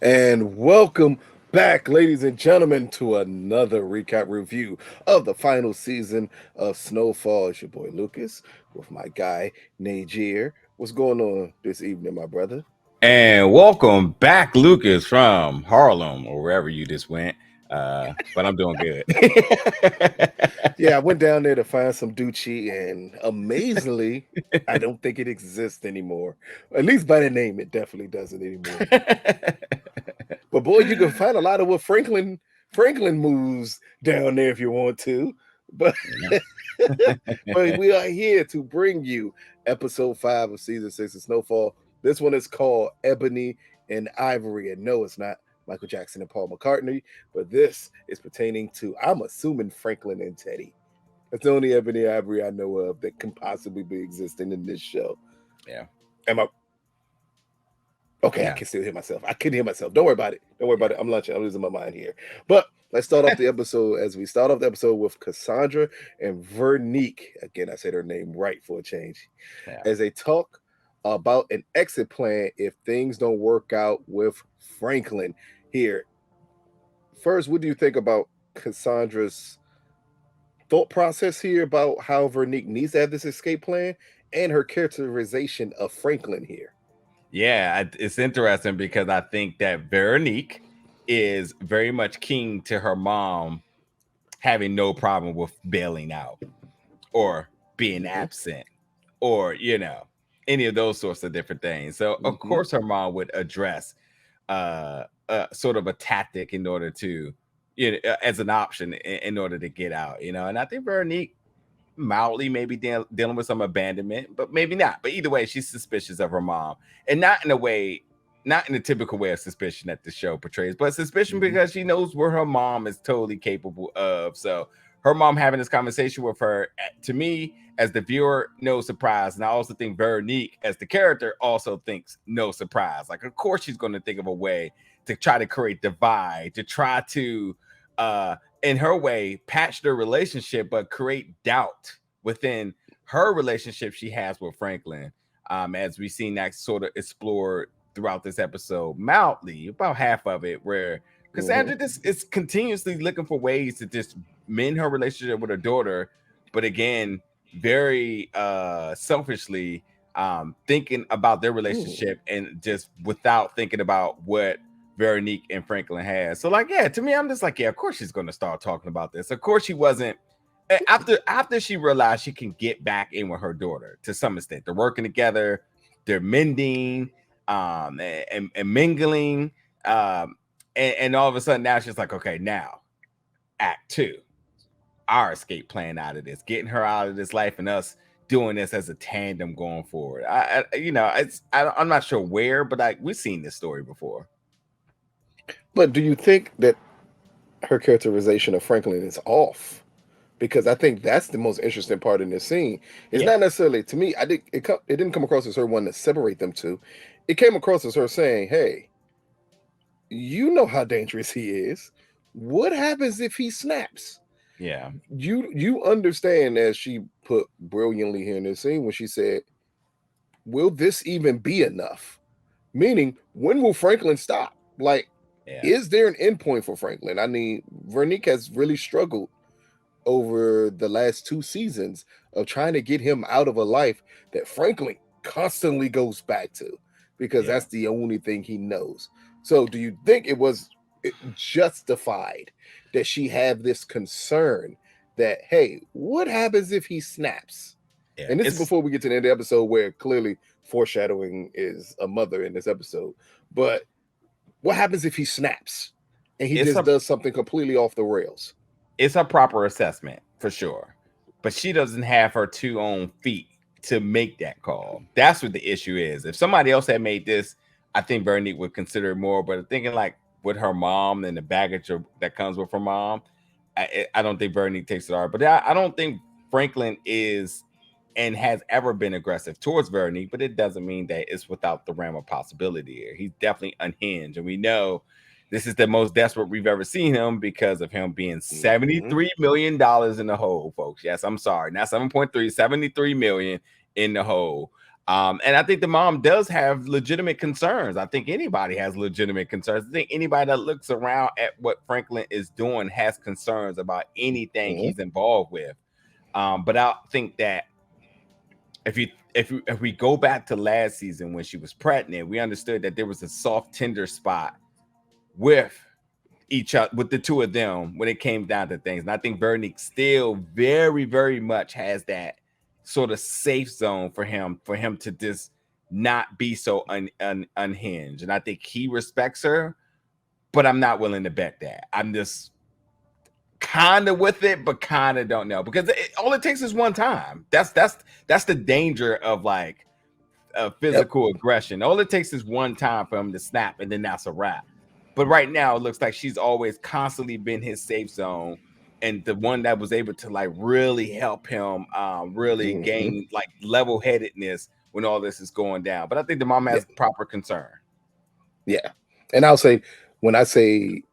And welcome back, ladies and gentlemen, to another recap review of the final season of Snowfall. It's your boy Lucas with my guy Najir. What's going on this evening, my brother? And welcome back, Lucas, from Harlem or wherever you just went. But I'm doing good. Yeah, I went down there to find some Ducci, and amazingly, I don't think it exists anymore. At least by the name, it definitely doesn't anymore. But boy, you can find a lot of what Franklin moves down there if you want to. But but we are here to bring you episode 5 of season 6 of Snowfall. This one is called Ebony and Ivory. And no, it's not Michael Jackson and Paul McCartney, but this is pertaining to, I'm assuming, Franklin and Teddy. That's the only Ebony and Ivory I know of that can possibly be existing in this show. Yeah. Am I okay? Yeah. I can still hear myself. I couldn't hear myself. Don't worry about it. Don't worry about it. I'm lunching. I'm losing my mind here. But let's start off the episode as we start off the episode with Cassandra and Veronique. Again, I said her name right for a change. Yeah. As they talk about an exit plan if things don't work out with Franklin. Here, first, what do you think about Cassandra's thought process here about how Veronique needs to have this escape plan and her characterization of Franklin here? Yeah, it's interesting because I think that Veronique is very much keen to her mom having no problem with bailing out or being absent or, any of those sorts of different things. So, of course, her mom would address sort of a tactic in order to, as an option in order to get out, and I think Veronique mildly maybe dealing with some abandonment, but maybe not. But either way, she's suspicious of her mom, and not in the typical way of suspicion that the show portrays, but suspicion because she knows what her mom is totally capable of. So her mom having this conversation with her, to me, as the viewer, no surprise. And I also think Veronique, as the character, also thinks no surprise. Like, of course, she's going to think of a way to try to create divide, to try to, in her way, patch their relationship, but create doubt within her relationship she has with Franklin. As we've seen that sort of explored throughout this episode, mildly, about half of it, where Cassandra just is continuously looking for ways to just mend her relationship with her daughter, but again, very selfishly thinking about their relationship and just without thinking about what Veronique and Franklin has. So, like, yeah, to me, I'm just like, yeah, of course she's going to start talking about this. Of course she wasn't. After she realized she can get back in with her daughter to some extent, they're working together, they're mending, and mingling, and all of a sudden now she's like, okay, now act 2, our escape plan out of this, getting her out of this life and us doing this as a tandem going forward. I'm not sure where, but we've seen this story before. But do you think that her characterization of Franklin is off? Because I think that's the most interesting part in this scene. It's not necessarily, to me, it didn't come across as her wanting to separate them two. It came across as her saying, hey, you know how dangerous he is. What happens if he snaps? Yeah. You understand, as she put brilliantly here in this scene when she said, will this even be enough? Meaning, when will Franklin stop? Like, is there an endpoint for Franklin? I mean, Veronique has really struggled over the last 2 seasons of trying to get him out of a life that Franklin constantly goes back to, because that's the only thing he knows. So do you think it was justified that she have this concern that, hey, what happens if he snaps? And this is before we get to the end of the episode, where clearly foreshadowing is a mother in this episode. But what happens if he snaps and he does something completely off the rails? It's a proper assessment for sure, but she doesn't have her 2 own feet to make that call. That's what the issue is. If somebody else had made this, I think Veronique would consider it more. But thinking like with her mom and the baggage that comes with her mom, I don't think Veronique takes it hard. But I don't think Franklin is and has ever been aggressive towards Veronique, but it doesn't mean that it's without the realm of possibility here. He's definitely unhinged, and we know this is the most desperate we've ever seen him because of him being $73 million in the hole, folks. Yes, I'm sorry. Not 7.3, $73 million in the hole. And I think the mom does have legitimate concerns. I think anybody has legitimate concerns. I think anybody that looks around at what Franklin is doing has concerns about anything he's involved with. But I think that if we go back to last season when she was pregnant, we understood that there was a soft, tender spot with each other, with the two of them when it came down to things. And I think Veronique still very, very much has that sort of safe zone for him to just not be so unhinged. And I think he respects her, but I'm not willing to bet that. I'm just kind of with it, but kind of don't know, because all it takes is one time. That's the danger of like physical aggression. All it takes is one time for him to snap, and then that's a wrap. But right now, it looks like she's always constantly been his safe zone, and the one that was able to like really help him really gain like level-headedness when all this is going down. But I think the mom has proper concern. Yeah. And I'll say, when I say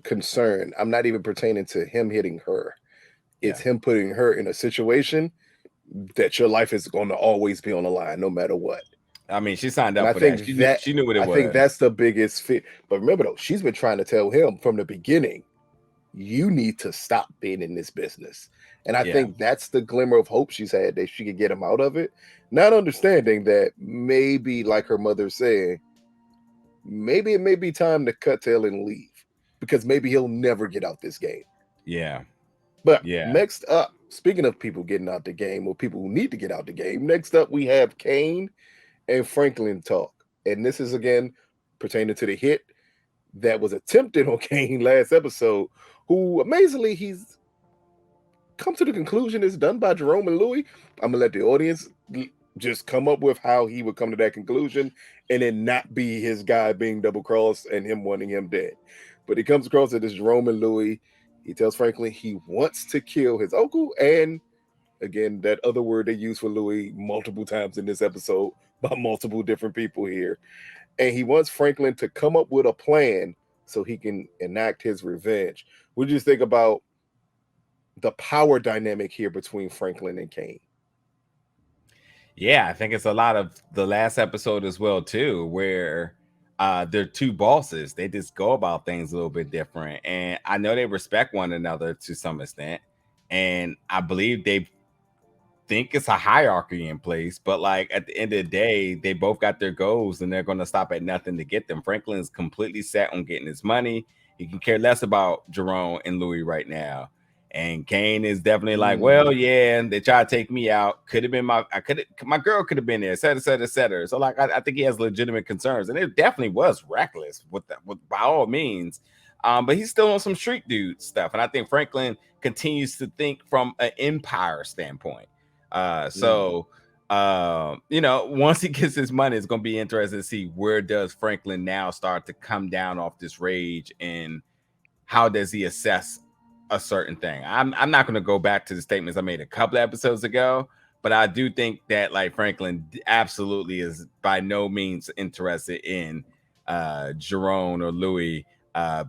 concern, I'm not even pertaining to him hitting her. It's him putting her in a situation that your life is going to always be on the line, no matter what. I mean, she signed up for that. She knew what it was. I think that's the biggest fit. But remember, though, she's been trying to tell him from the beginning, you need to stop being in this business. And I think that's the glimmer of hope she's had, that she could get him out of it. Not understanding that maybe, like her mother said, maybe it may be time to cut tail and leave, because maybe he'll never get out this game. Yeah. But next up, speaking of people getting out the game, or people who need to get out the game, next up we have Kane and Franklin talk. And this is again pertaining to the hit that was attempted on Kane last episode, who amazingly he's come to the conclusion is done by Jerome and Louie. I'm gonna let the audience just come up with how he would come to that conclusion, and then not be his guy being double crossed and him wanting him dead. But he comes across it as Jerome and Louie. He tells Franklin he wants to kill his uncle, and again, that other word they use for Louie multiple times in this episode by multiple different people here. And he wants Franklin to come up with a plan so he can enact his revenge. What do you think about the power dynamic here between Franklin and Kane? Yeah, I think it's a lot of the last episode as well, too, where they're two bosses. They just go about things a little bit different. And I know they respect one another to some extent. And I believe they think it's a hierarchy in place, but like at the end of the day, they both got their goals and they're going to stop at nothing to get them. Franklin's completely set on getting his money. He can care less about Jerome and Louie right now. And Kane is definitely like, well, yeah, they try to take me out. Could have been my girl could have been there, et cetera, et cetera, et cetera. So like, I think he has legitimate concerns, and it definitely was reckless with by all means. But he's still on some street dude stuff, and I think Franklin continues to think from an empire standpoint. So once he gets his money, it's going to be interesting to see where does Franklin now start to come down off this rage, and how does he assess a certain thing. I'm not going to go back to the statements I made a couple of episodes ago, but I do think that like Franklin absolutely is by no means interested in Jerome or Louie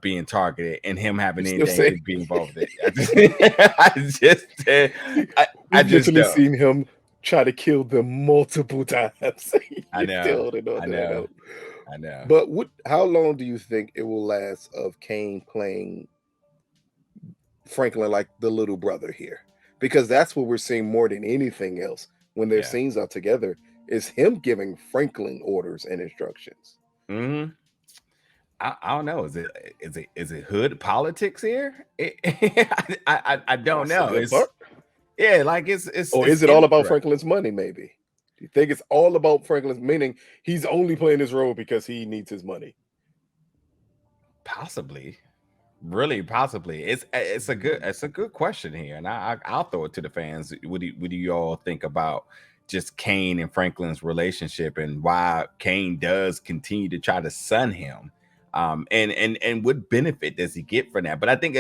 being targeted and him having anything to be involved in it. I just literally seen him try to kill them multiple times. I know. But how long do you think it will last of Kane playing Franklin like the little brother here? Because that's what we're seeing more than anything else when their scenes are together, is him giving Franklin orders and instructions. I don't know. Is it hood politics here? I don't know. Like is it all about Franklin's money? Maybe. Do you think it's all about Franklin's, meaning he's only playing this role because he needs his money? Possibly. Really, possibly. It's a good question here, and I'll throw it to the fans. What do you all think about just Kane and Franklin's relationship, and why Kane does continue to try to son him, and what benefit does he get from that? But I think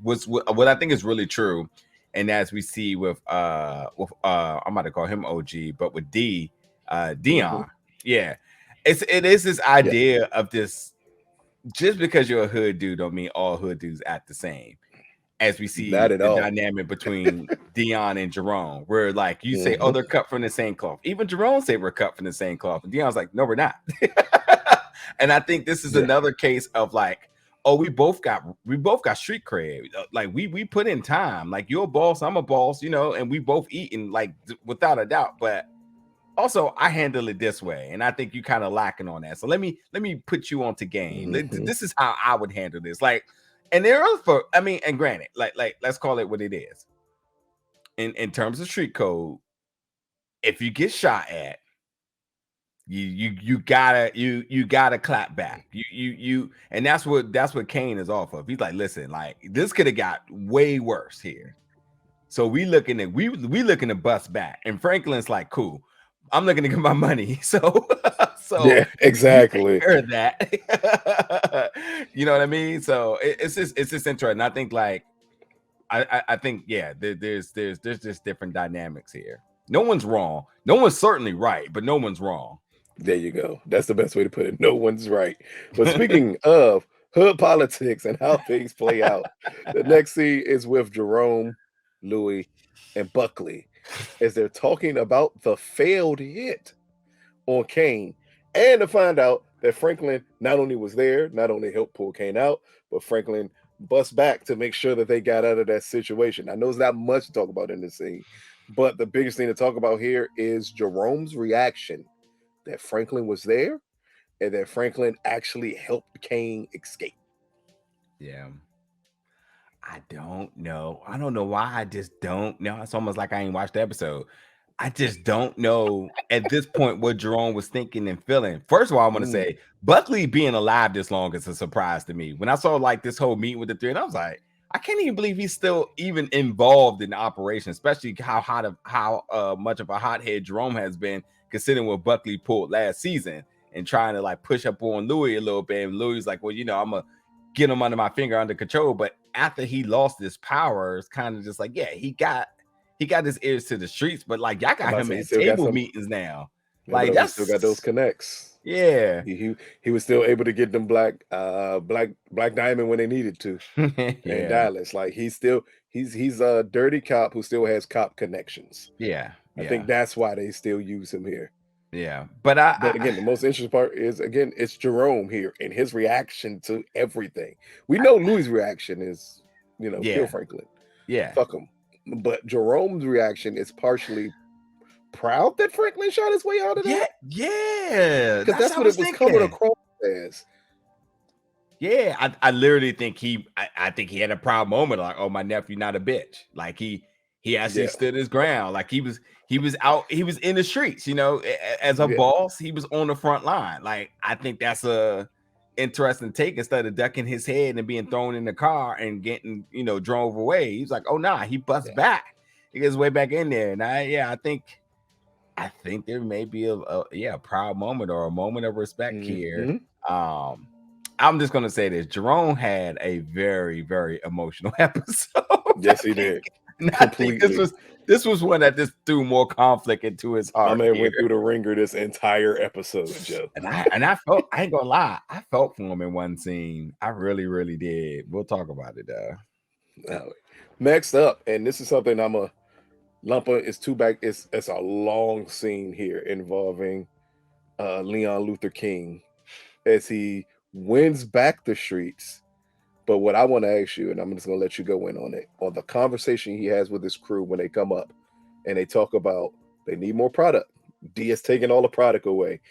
what I think is really true, and as we see with I'm about to call him OG, but with Dion, it is this idea of this. Just because you're a hood dude don't mean all hood dudes act the same. as we see Not at the all. dynamic between Dion and Jerome, where like you say, oh, they're cut from the same cloth. Even Jerome say we're cut from the same cloth. And Dion's like, no, we're not. And I think this is another case of like, oh, we both got street cred. Like we put in time. Like you're a boss, I'm a boss, and we both eating like without a doubt. But also I handle it this way, and I think you kind of lacking on that. So let me put you onto game. This is how I would handle this. Like, and there are and granted, like let's call it what it is. In terms of street code, if you get shot at, you gotta clap back. You and that's what Kane is off of. He's like, listen, like this could have got way worse here. So we looking to bust back. And Franklin's like, cool. I'm looking to get my money. So yeah, exactly. You take care of that. You know what I mean? So it's just interesting. I think like I think there's just different dynamics here. No one's wrong. No one's certainly right, but no one's wrong. There you go. That's the best way to put it. No one's right. But speaking of hood politics and how things play out, the next scene is with Jerome, Louie, and Buckley as they're talking about the failed hit on Kane, and to find out that Franklin not only was there, not only helped pull Kane out, but Franklin bust back to make sure that they got out of that situation. I know there's not much to talk about in this scene, but the biggest thing to talk about here is Jerome's reaction that Franklin was there and that Franklin actually helped Kane escape. Yeah. I don't know. I don't know why. I just don't know. It's almost like I ain't watched the episode. I just don't know at this point what Jerome was thinking and feeling. First of all, I want to say Buckley being alive this long is a surprise to me. When I saw like this whole meeting with the three, and I was like, I can't even believe he's still even involved in the operation, especially how much of a hothead Jerome has been, considering what Buckley pulled last season and trying to like push up on Louie a little bit. And Louie's like, well, I'm gonna get him under my finger, under control. But after he lost his power, it's kind of just like, yeah, he got his ears to the streets, but like y'all got him at table meetings now. Like that's still got those connects. Yeah, he was still able to get them black diamond when they needed to. In Dallas, like he's a dirty cop who still has cop connections. Yeah, I think that's why they still use him here. Yeah, but again, the most interesting part is it's Jerome here and his reaction to everything. We know Louis' reaction is kill Franklin. Yeah, fuck him. But Jerome's reaction is partially proud that Franklin shot his way out of that. Yeah, because that's what it was coming across as. Yeah, I literally think I think he had a proud moment, like, oh, my nephew not a bitch. Like he actually stood his ground. Like he was out, he was in the streets, as a boss, he was on the front line. Like I think that's a interesting take. Instead of ducking his head and being thrown in the car and getting drove away, he's like, oh nah, he busts back, he gets way back in there. And I think there may be a proud moment or a moment of respect here. I'm just gonna say this: Jerome had a very, very emotional episode. Yes, he did. I think this was one that just threw more conflict into his heart. My man went through the ringer this entire episode, Joe. And I felt, I ain't gonna lie, I felt for him in one scene. I really, really did. We'll talk about it though. Next up, and this is something I'm a lumper. It's it's a long scene here involving Leon Luther King as he wins back the streets. But what I want to ask you, and I'm just going to let you go in on it, on the conversation he has with his crew when they come up and they talk about they need more product. D is taking all the product away.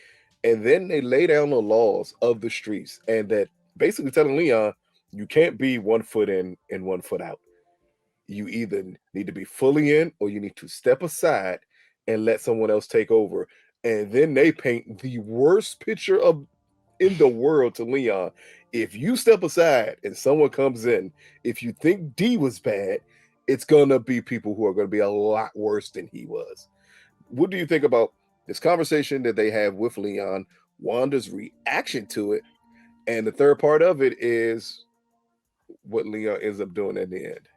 And then they lay down the laws of the streets and that basically telling Leon, you can't be 1 foot in and 1 foot out. You either need to be fully in or you need to step aside and let someone else take over. And then they paint the worst picture in the world to Leon. If you step aside and someone comes in, if you think D was bad, it's gonna be people who are gonna be a lot worse than he was. What do you think about this conversation that they have with Leon, Wanda's reaction to it, and the third part of it is what Leon ends up doing at the end?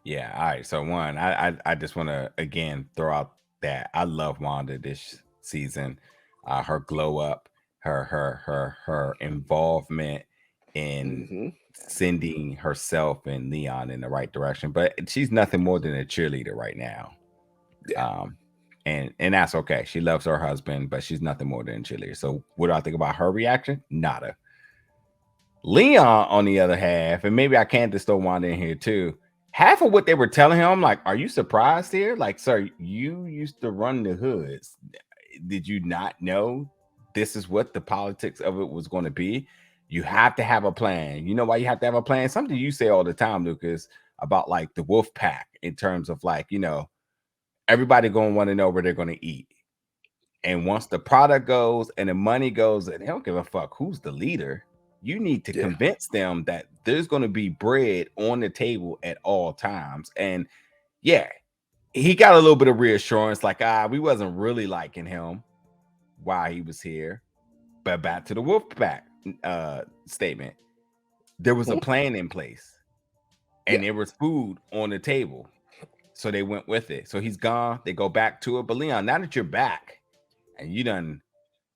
Yeah, all right. So one, I just want to again throw out that I love Wanda this season. Her glow up, her involvement in sending herself and Leon in the right direction. But she's nothing more than a cheerleader right now. Yeah. And that's okay. She loves her husband, but she's nothing more than a cheerleader. So what do I think about her reaction? Nada. Leon, on the other half, and maybe I can just throw Wanda in here too. Half of what they were telling him, I'm like, are you surprised here? Like, sir, you used to run the hoods. Did you not know this is what the politics of it was going to be? You have to have a plan. You know why you have to have a plan? Something you say all the time, Lucas, about like the wolf pack in terms of like, you know, everybody going to want to know where they're going to eat. And once the product goes and the money goes, and they don't give a fuck who's the leader, you need to convince them that there's going to be bread on the table at all times. And yeah, he got a little bit of reassurance, like, we wasn't really liking him while he was here. But back to the Wolfpack statement, there was a plan in place and there was food on the table. So they went with it. So he's gone. They go back to it. But Leon, now that you're back and you done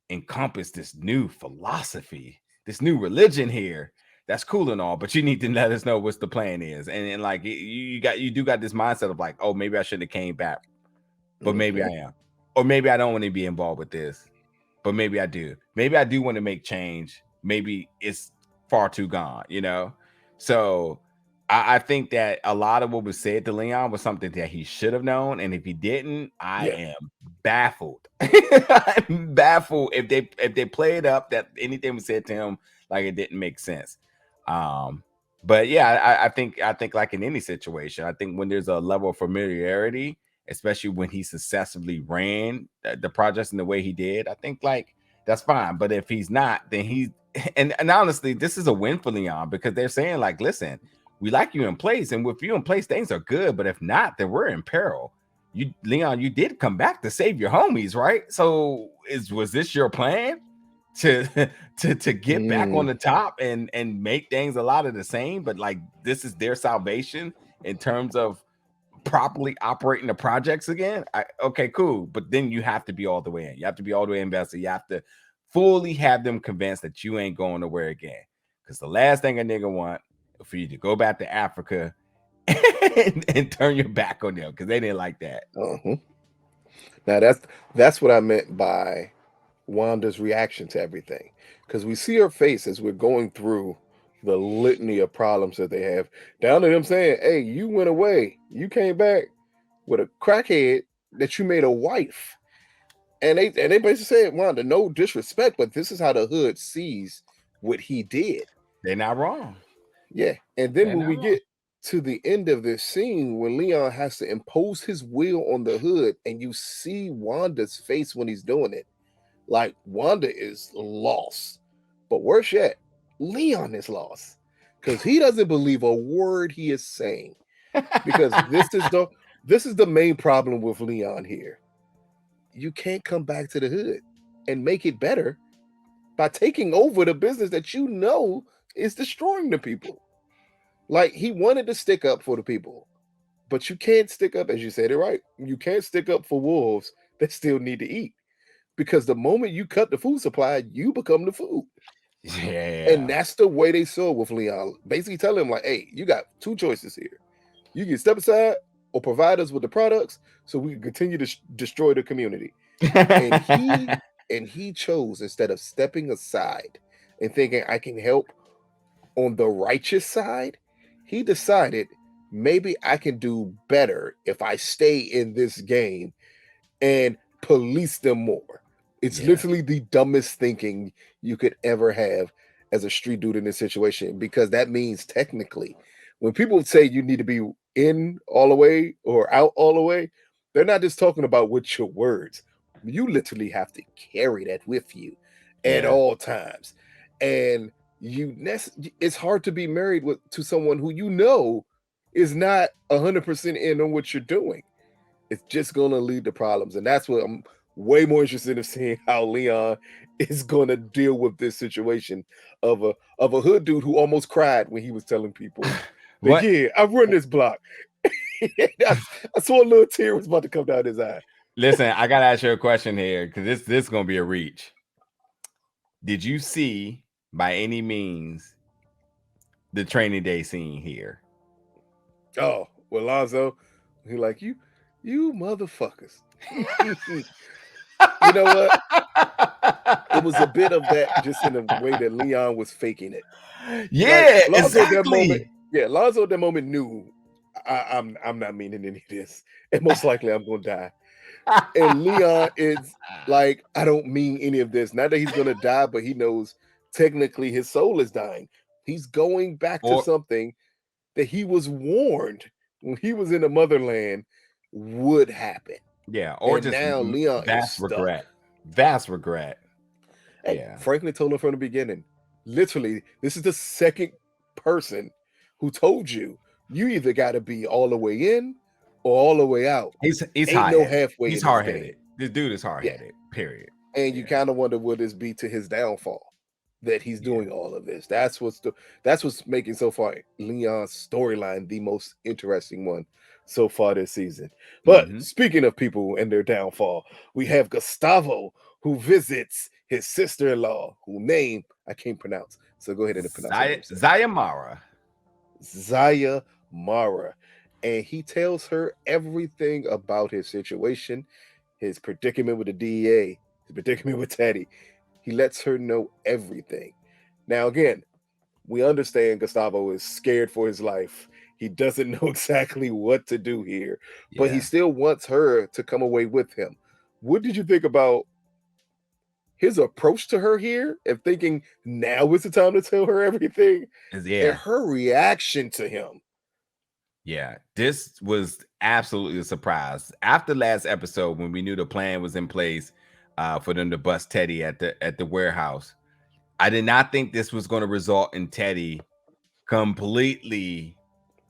encompass this new philosophy, this new religion here, that's cool and all, but you need to let us know what's the plan is. And like you do got this mindset of like, oh, maybe I shouldn't have came back, but maybe I am, or maybe I don't want to be involved with this, but maybe I do want to make change. Maybe it's far too gone, you know. So I think that a lot of what was said to Leon was something that he should have known, and if he didn't, I am baffled. I'm baffled if they played up that anything was said to him like it didn't make sense. But yeah, I think like in any situation, I think when there's a level of familiarity, especially when he successfully ran the projects in the way he did, I think like that's fine. But if he's not, then he's and honestly, this is a win for Leon because they're saying like, listen, we like you in place, and with you in place, things are good. But if not, then we're in peril. Leon, you did come back to save your homies, right? So was this your plan to get back on the top and make things a lot of the same? But like this is their salvation in terms of properly operating the projects again. Okay, cool. But then you have to be all the way in. You have to be all the way invested. You have to fully have them convinced that you ain't going nowhere again. Because the last thing a nigga want for you to go back to Africa and turn your back on them because they didn't like that. Now that's what I meant by Wanda's reaction to everything, because we see her face as we're going through the litany of problems that they have, down to them saying, "Hey, you went away, you came back with a crackhead that you made a wife," and they basically said, "Wanda, no disrespect, but this is how the hood sees what he did." They're not wrong. Yeah, and then when we get to the end of this scene, when Leon has to impose his will on the hood, and you see Wanda's face when he's doing it, like Wanda is lost. But worse yet, Leon is lost because he doesn't believe a word he is saying. Because this is the main problem with Leon here. You can't come back to the hood and make it better by taking over the business that you know is destroying the people. Like, he wanted to stick up for the people, but you can't stick up, as you said it right, you can't stick up for wolves that still need to eat. Because the moment you cut the food supply, you become the food. Yeah. And that's the way they saw it with Leon. Basically telling him like, hey, you got two choices here. You can step aside or provide us with the products so we can continue to destroy the community. And he chose, instead of stepping aside and thinking I can help on the righteous side, he decided maybe I can do better if I stay in this game and police them more. It's literally the dumbest thinking you could ever have as a street dude in this situation, because that means technically when people say you need to be in all the way or out all the way, they're not just talking about with your words. You literally have to carry that with you at all times. And it's hard to be married to someone who you know is not 100% in on what you're doing. It's just going to lead to problems. And that's what I'm way more interested in seeing, how Leon is going to deal with this situation of a hood dude who almost cried when he was telling people that, yeah, I've run this block. I saw a little tear was about to come down his eye. Listen, I got to ask you a question here, because this is going to be a reach. Did you see by any means the training day scene here. Oh, well, Lonzo, he like, you motherfuckers. You know what? It was a bit of that just in the way that Leon was faking it. Like Yeah, Lonzo at that moment, exactly. yeah, Lonzo at that moment knew I'm not meaning any of this. And most likely I'm gonna die. And Leon is like, I don't mean any of this. Not that he's gonna die, but he knows technically his soul is dying. He's going back to Or something that he was warned when he was in the motherland would happen. yeah, or And just now Leon is vast stuck. regret. Vast regret. Hey, Yeah. Franklin told him from the beginning. Literally, this is the second person who told you either got to be all the way in or all the way out. He's Ain't no hard-headed. halfway. He's in this hard-headed. game. This dude is Yeah, hard-headed. Period. and you Yeah. kind of wonder will this be to his downfall that he's doing all of this. That's what's making so far Leon's storyline the most interesting one so far this season. But speaking of people and their downfall, we have Gustavo who visits his sister-in-law, whose name I can't pronounce. So go ahead and pronounce her name. Zaya Mara. And he tells her everything about his situation, his predicament with the DEA, his predicament with Teddy. He lets her know everything. Now, again, we understand Gustavo is scared for his life. He doesn't know exactly what to do here, but he still wants her to come away with him. What did you think about his approach to her here and thinking now is the time to tell her everything? And her reaction to him. Yeah, this was absolutely a surprise. After last episode, when we knew the plan was in place for them to bust Teddy at the warehouse, I did not think this was going to result in Teddy completely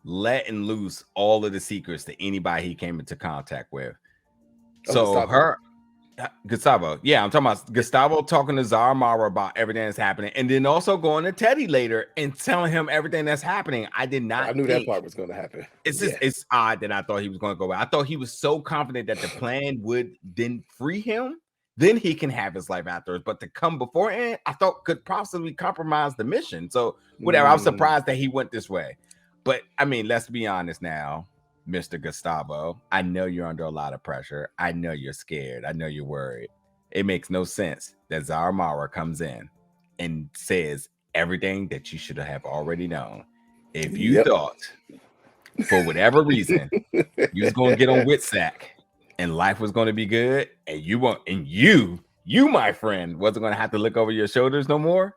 letting loose all of the secrets to anybody he came into contact with. So Gustavo, yeah, I'm talking about Gustavo talking to Zara Mara about everything that's happening, and then also going to Teddy later and telling him everything that's happening. I knew that part was going to happen. It's just it's odd that I thought he was going to go away. I thought he was so confident that the plan would then free him, then he can have his life afterwards. But to come beforehand, I thought could possibly compromise the mission. So whatever, I was surprised that he went this way. But I mean, let's be honest now, Mr. Gustavo. I know you're under a lot of pressure. I know you're scared. I know you're worried. It makes no sense that Zara Mara comes in and says everything that you should have already known. If you thought, for whatever reason, you was going to get on Witsack and life was going to be good, and you won't, and you, my friend, wasn't going to have to look over your shoulders no more.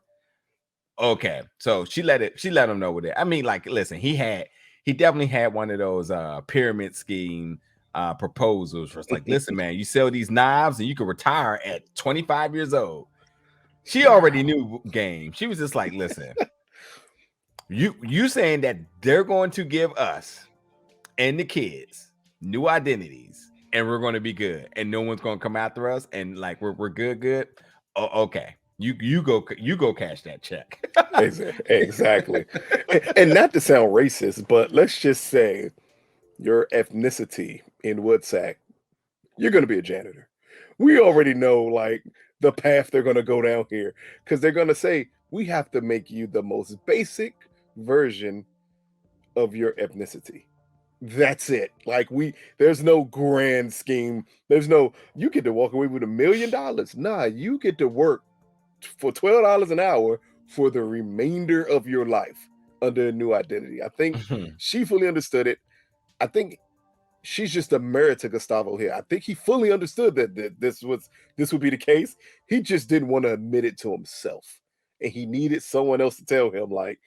Okay, so she let him know with it. I mean, like, listen, he definitely had one of those pyramid scheme proposals where it's like, listen, man, you sell these knives and you can retire at 25 years old. She already knew game. She was just like, listen, you saying that they're going to give us and the kids new identities and we're going to be good and no one's going to come after us and like we're good. Oh, okay. You go cash that check. Exactly. And not to sound racist, but let's just say your ethnicity in Woodsack, you're going to be a janitor. We already know like the path they're going to go down here because they're going to say we have to make you the most basic version of your ethnicity. That's it. Like there's no grand scheme. There's no you get to walk away with $1 million. Nah, you get to work for $12 an hour for the remainder of your life under a new identity. I think she fully understood it. I think she's just a merit to Gustavo here. I think he fully understood that this would be the case. He just didn't want to admit it to himself. And he needed someone else to tell him, like,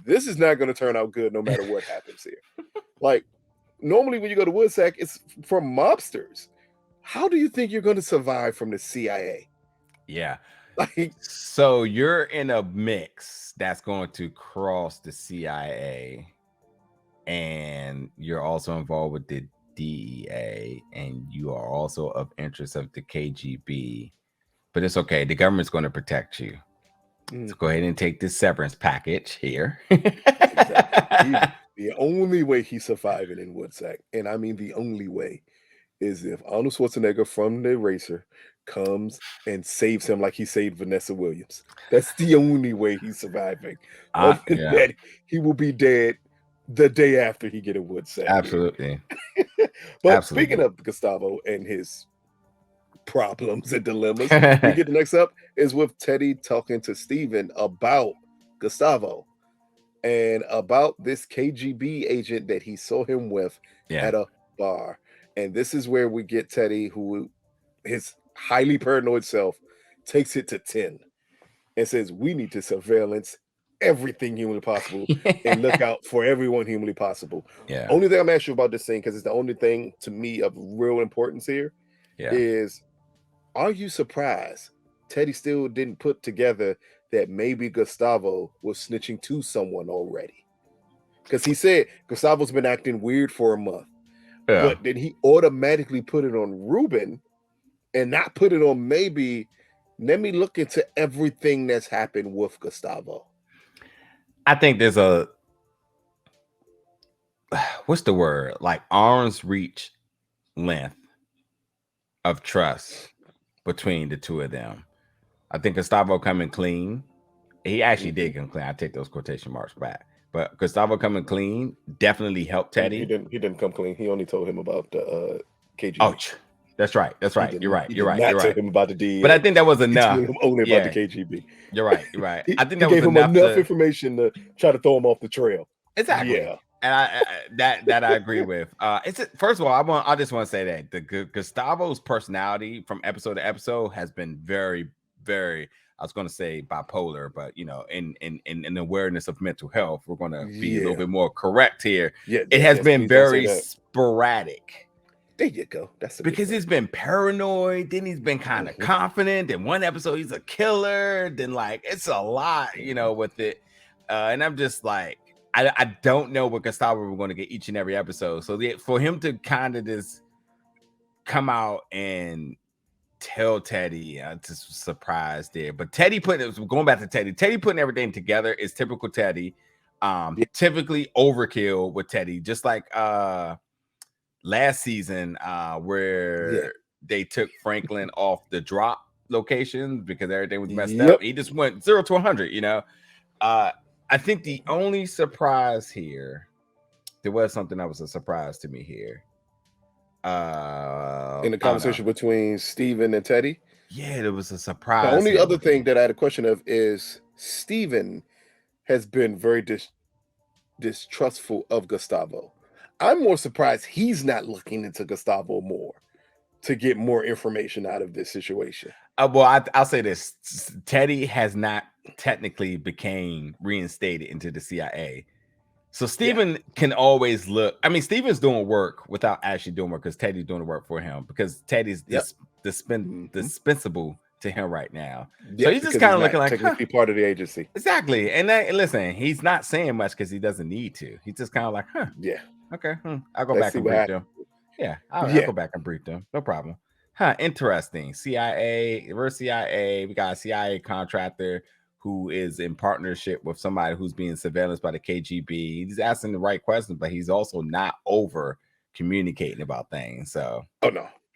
this is not going to turn out good no matter what happens here. Like, normally when you go to Woodsack, it's from mobsters. How do you think you're going to survive from the CIA? Yeah. Like, so you're in a mix that's going to cross the CIA, and you're also involved with the DEA, and you are also of interest of the KGB. But it's okay. The government's going to protect you. So go ahead and take this severance package here. Exactly. The only way he's surviving in Woodsack, and I mean the only way, is if Arnold Schwarzenegger from The Eraser comes and saves him like he saved Vanessa Williams. That's the only way he's surviving. Other than Yeah, that, he will be dead the day after he get a wood sack. absolutely. But speaking of Gustavo and his problems and dilemmas, we get the next up is with Teddy talking to Steven about Gustavo and about this KGB agent that he saw him with at a bar. And this is where we get Teddy, who his highly paranoid self takes it to 10 and says, we need to surveillance everything humanly possible and look out for everyone humanly possible. Yeah. Only thing I'm asking you about this scene, because it's the only thing to me of real importance here, is are you surprised Teddy still didn't put together that maybe Gustavo was snitching to someone already? Because he said Gustavo's been acting weird for a month. Yeah. But then he automatically put it on Ruben and not put it on maybe, let me look into everything that's happened with Gustavo. I think there's a, what's the word? Like arm's reach length of trust between the two of them. I think Gustavo coming clean. He actually did come clean. I take those quotation marks back. But Gustavo coming clean definitely helped Teddy. He didn't come clean. He only told him about the KGB. Oh, that's right. That's right. You're right. You're right. Not You're tell right. him about the deal. But I think that was enough. He told him only about the KGB. You're right. You're right. I think he that gave was him enough information to try to throw him off the trail. Exactly. Yeah. And that I agree with. First of all, I just want to say that the Gustavo's personality from episode to episode has been very, very, I was going to say bipolar, but you know, in awareness of mental health, we're going to be a little bit more correct here. Yeah, it has been very sporadic. There you go. That's because he's been paranoid, then he's been kind of confident. In one episode, he's a killer. Then like it's a lot, you know, with it. And I'm just like, I don't know what Gustavo we're going to get each and every episode. So for him to kind of just come out and tell Teddy, I just was surprised there. But Teddy going back to Teddy putting everything together is typical Teddy. Typically overkill with Teddy, just like last season where they took Franklin off the drop location because everything was messed up. He just went 0 to 100, you know. I think the only surprise here, there was something that was a surprise to me here. In the conversation between Steven and Teddy? Yeah, there was a surprise. The only other thing that I had a question of is Steven has been very distrustful of Gustavo. I'm more surprised he's not looking into Gustavo more to get more information out of this situation. Well, I'll say this. Teddy has not technically became reinstated into the CIA. So Steven can always look. I mean, Steven's doing work without actually doing work because Teddy's doing the work for him because Teddy's dispensable to him right now. So he's just kind of looking like technically part of the agency. Exactly. And listen, he's not saying much because he doesn't need to. He's just kind of like, okay, I'll go back and brief them. Yeah, I'll go back and brief them. No problem. Interesting. CIA, reverse CIA. We got a CIA contractor who is in partnership with somebody who's being surveillanced by the KGB. He's asking the right questions, but he's also not over communicating about things. So,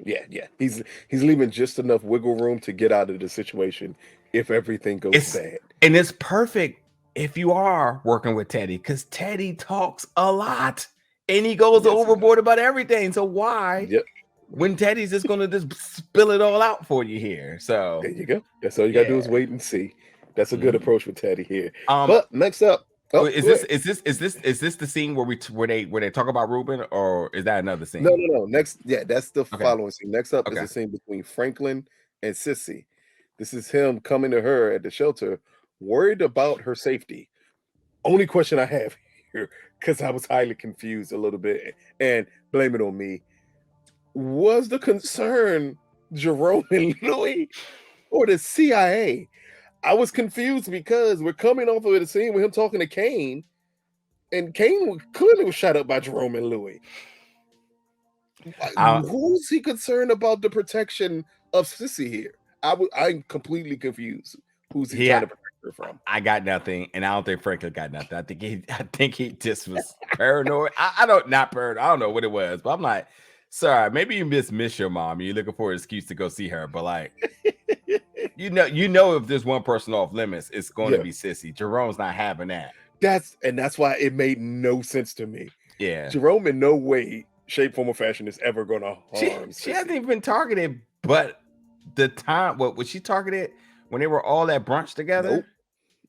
he's leaving just enough wiggle room to get out of the situation if everything goes bad. And it's perfect if you are working with Teddy because Teddy talks a lot and he goes overboard about everything. So why? When Teddy's just gonna just spill it all out for you here. So there you go. That's all you gotta do is wait and see. That's a good approach with Teddy here. But next up, is this the scene where they talk about Ruben, or is that another scene? No. Next, that's the following scene. Next up is a scene between Franklin and Sissy. This is him coming to her at the shelter, worried about her safety. Only question I have here, because I was highly confused a little bit, and blame it on me. Was the concern Jerome and Louie or the CIA? I was confused because we're coming off of the scene with him talking to Kane, and Kane clearly was shot up by Jerome and Louie. Who's he concerned about the protection of Sissy here? I'm completely confused. Who's he trying to protect her from? I got nothing, and I don't think Franklin got nothing. I think he just was paranoid. Not paranoid. I don't know what it was, but I'm like, Sorry, maybe you miss your mom. You're looking for an excuse to go see her, but like, you know, if there's one person off limits, it's going to be Sissy. Jerome's not having that. That's why it made no sense to me. Yeah, Jerome in no way, shape, form, or fashion is ever going to harm. She hasn't even been targeted, but the time what was she targeted when they were all at brunch together?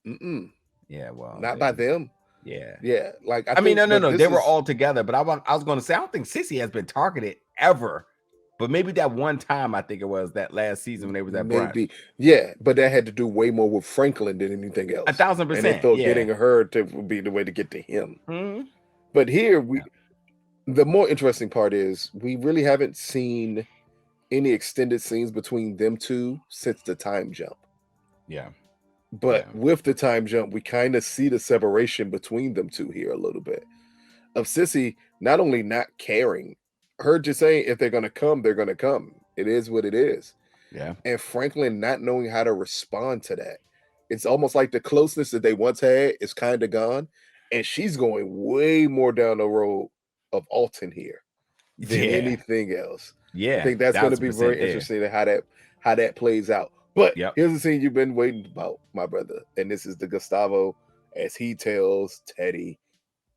Nope. Mm-mm. Yeah, well, not by them. Yeah. Like I mean, no. They were all together, but I was going to say I don't think Sissy has been targeted ever. But maybe that one time, I think it was that last season when they was at brunch. Yeah, but that had to do way more with Franklin than anything else. 1,000%. And they thought getting her to be the way to get to him. Mm-hmm. But here the more interesting part is we really haven't seen any extended scenes between them two since the time jump. Yeah. But with the time jump, we kind of see the separation between them two here a little bit. Of Sissy not only not caring, her just saying if they're gonna come, they're gonna come. It is what it is. Yeah. And Franklin not knowing how to respond to that. It's almost like the closeness that they once had is kind of gone. And she's going way more down the road of Alton here than anything else. Yeah. I think that's going to be very interesting to how that plays out. But here's the scene you've been waiting about, my brother. And this is the Gustavo as he tells Teddy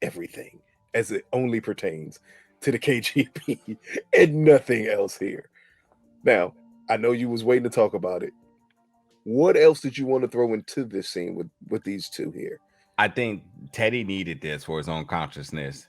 everything as it only pertains to the KGB and nothing else here. Now, I know you was waiting to talk about it. What else did you want to throw into this scene with these two here? I think Teddy needed this for his own consciousness.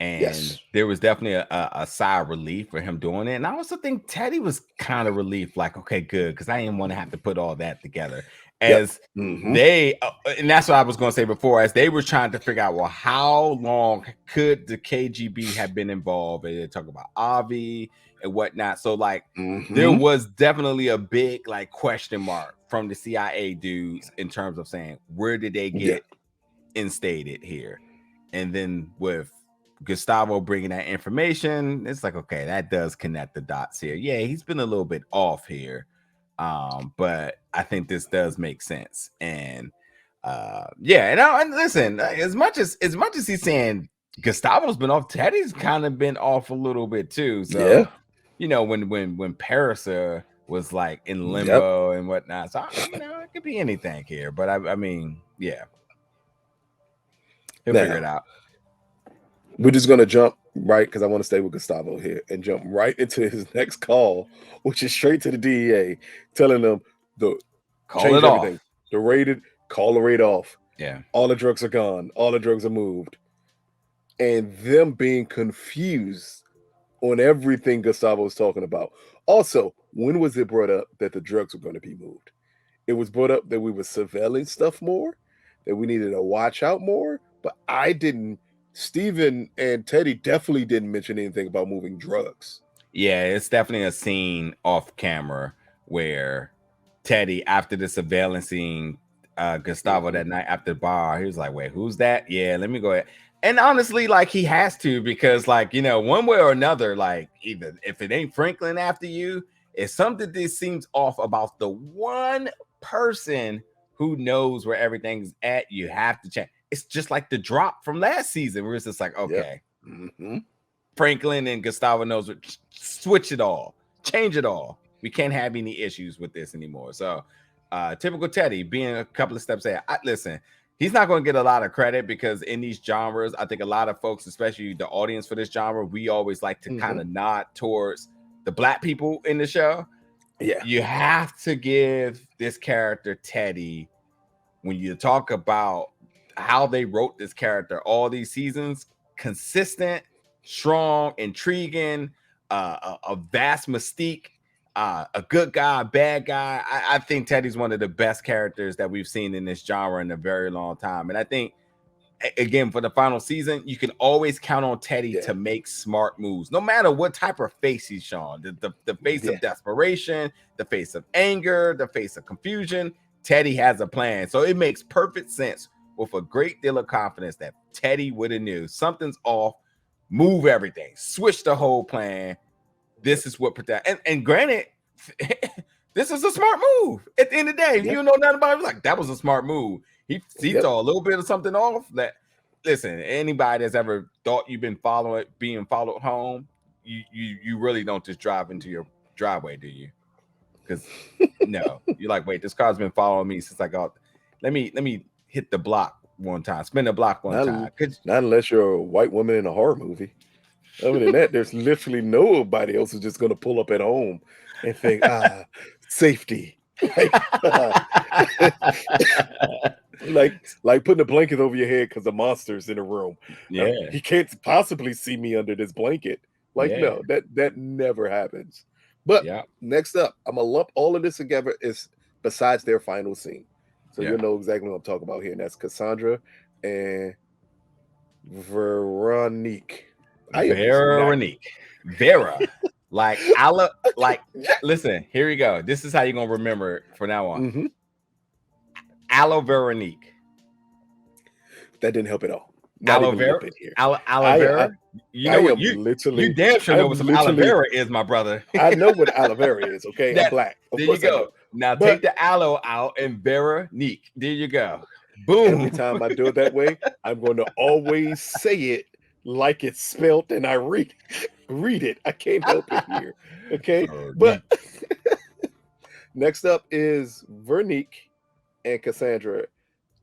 And there was definitely a sigh of relief for him doing it. And I also think Teddy was kind of relieved, like, okay, good, because I didn't want to have to put all that together. As they, and that's what I was going to say before, as they were trying to figure out, well, how long could the KGB have been involved? And they talk about Avi and whatnot. So, like, there was definitely a big, like, question mark from the CIA dudes in terms of saying, where did they get instated here? And then with Gustavo bringing that information, it's like, okay, that does connect the dots here. Yeah, he's been a little bit off here. But I think this does make sense. And and listen, as much as he's saying Gustavo's been off, Teddy's kind of been off a little bit too. So you know, when Parisa was like in limbo and whatnot. So it could be anything here. But I mean, he'll figure it out. We're just gonna jump right because I want to stay with Gustavo here and jump right into his next call, which is straight to the DEA, telling them call it off. The raid, call the raid off. Yeah, all the drugs are gone. All the drugs are moved, and them being confused on everything Gustavo was talking about. Also, when was it brought up that the drugs were going to be moved? It was brought up that we were surveilling stuff more, that we needed to watch out more, but I didn't. Steven and Teddy definitely didn't mention anything about moving drugs. Yeah, it's definitely a scene off camera where Teddy, after the surveillancing Gustavo that night after the bar, he was like, wait, who's that? Yeah, let me go ahead. And honestly, like, he has to, because, like, you know, one way or another, like, either if it ain't Franklin after you, it's something that seems off about the one person who knows where everything's at. You have to check. It's just like the drop from last season where it's just like, okay, Franklin and Gustavo knows what, switch it all, change it all. We can't have any issues with this anymore. So typical Teddy being a couple of steps ahead. Listen, he's not going to get a lot of credit because in these genres, I think a lot of folks, especially the audience for this genre, we always like to kind of nod towards the Black people in the show. Yeah. You have to give this character Teddy, when you talk about how they wrote this character all these seasons, consistent, strong, intriguing, a vast mystique, a good guy, a bad guy. I think Teddy's one of the best characters that we've seen in this genre in a very long time. And I think, again, for the final season, you can always count on Teddy to make smart moves, no matter what type of face he's shown. The face of desperation, the face of anger, the face of confusion. Teddy has a plan. So it makes perfect sense with a great deal of confidence that Teddy would have knew something's off, move everything, switch the whole plan. This is what protect. And granted, this is a smart move. At the end of the day, if you know nothing about it, like, that was a smart move. He saw a little bit of something off. That, listen, anybody that's ever thought you've been being followed home, you really don't just drive into your driveway, do you? Because no, you're like, wait, this car's been following me since I got. Let me hit the block one time, spin the block one Not, time. not unless you're a white woman in a horror movie. Other than that, there's literally nobody else who's just going to pull up at home and think, safety. Like putting a blanket over your head because the monster's in a room. Yeah, He can't possibly see me under this blanket. Like, yeah, no, that never happens. But yeah, next up, I'm gonna lump all of this together is besides their final scene. So yeah. you'll know exactly what I'm talking about here. And that's Cassandra and Veronique. I am just not Veronique, Vera, like listen, here you go. This is how you're gonna remember it from now on. Mhm. Aloe Veronique. That didn't help at all. Not Aloe even vera, limping here. aloe vera. You know what? You damn sure know what some aloe vera is, my brother. I know what aloe vera is. Okay, I'm black. Of There you course I go. know. Now But take the aloe out and Veronique. There you go. Boom. every time I do it that way, I'm going to always say it like it's spelt, and I read it. I can't help it here. Okay, but next up is Veronique and Cassandra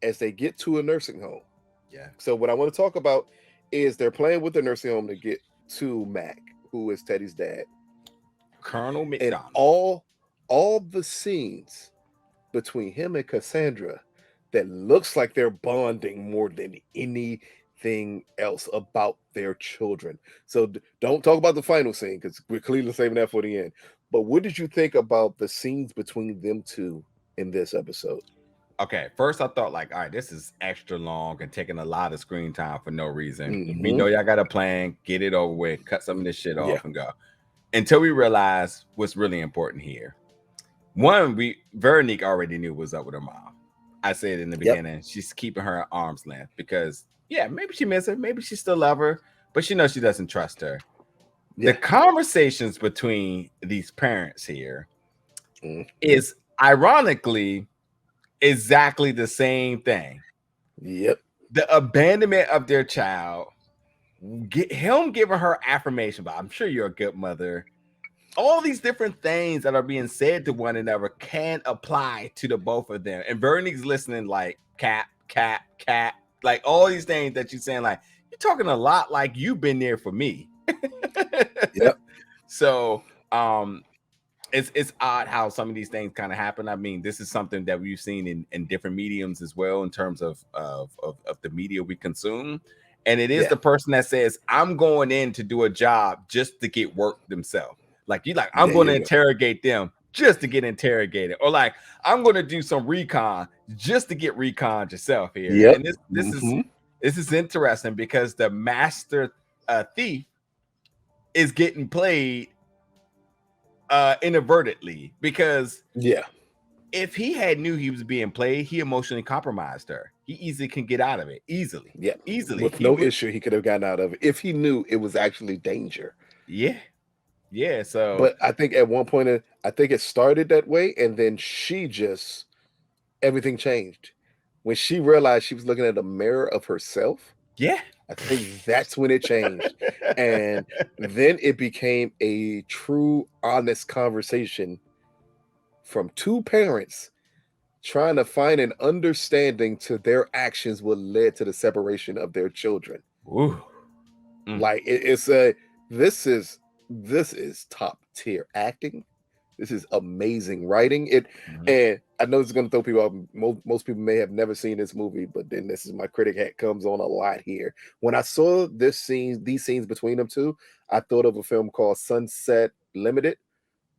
as they get to a nursing home. Yeah. So what I want to talk about is they're playing with the nursing home to get to Mac, who is Teddy's dad. Colonel McDonald. And all the scenes between him and Cassandra that looks like they're bonding more than anything else about their children. So don't talk about the final scene because we're clearly saving that for the end. But what did you think about the scenes between them two in this episode? Okay, first I thought like, all right, this is extra long and taking a lot of screen time for no reason. Mhm. We know y'all got a plan, get it over with, cut some of this shit off Yeah. and go. Until we realize what's really important here. One, Veronique already knew what's up with her mom. I said in the beginning, she's keeping her at arm's length because, yeah, maybe she misses her, maybe she still love her, but she knows she doesn't trust her. Yeah. The conversations between these parents here is ironically exactly the same thing. Yep. The abandonment of their child, him giving her affirmation, but I'm sure you're a good mother. All these different things that are being said to one another can apply to the both of them. And Veronique's listening like cat, like all these things that you're saying, like you're talking a lot like you've been there for me. Yep. So it's odd how some of these things kind of happen. I mean, this is something that we've seen in different mediums as well in terms of the media we consume. And it is the person that says, I'm going in to do a job just to get work themselves. Like I'm going to interrogate them just to get interrogated. Or like, I'm going to do some recon just to get recon yourself here. Yep. And this is interesting because the master thief is getting played inadvertently because if he had knew he was being played, he emotionally compromised her. He easily can get out of it easily. With no issue he could have gotten out of it if he knew it was actually danger. So but I think at one point I think it started that way, and then everything changed when she realized she was looking at a mirror of herself. I think that's when it changed. And then it became a true, honest conversation from two parents trying to find an understanding to their actions what led to the separation of their children. Like this is top tier acting. This is amazing writing. And I know it's going to throw people off. Most people may have never seen this movie, but then this is my critic hat comes on a lot here. When I saw these scenes between them two, I thought of a film called Sunset Limited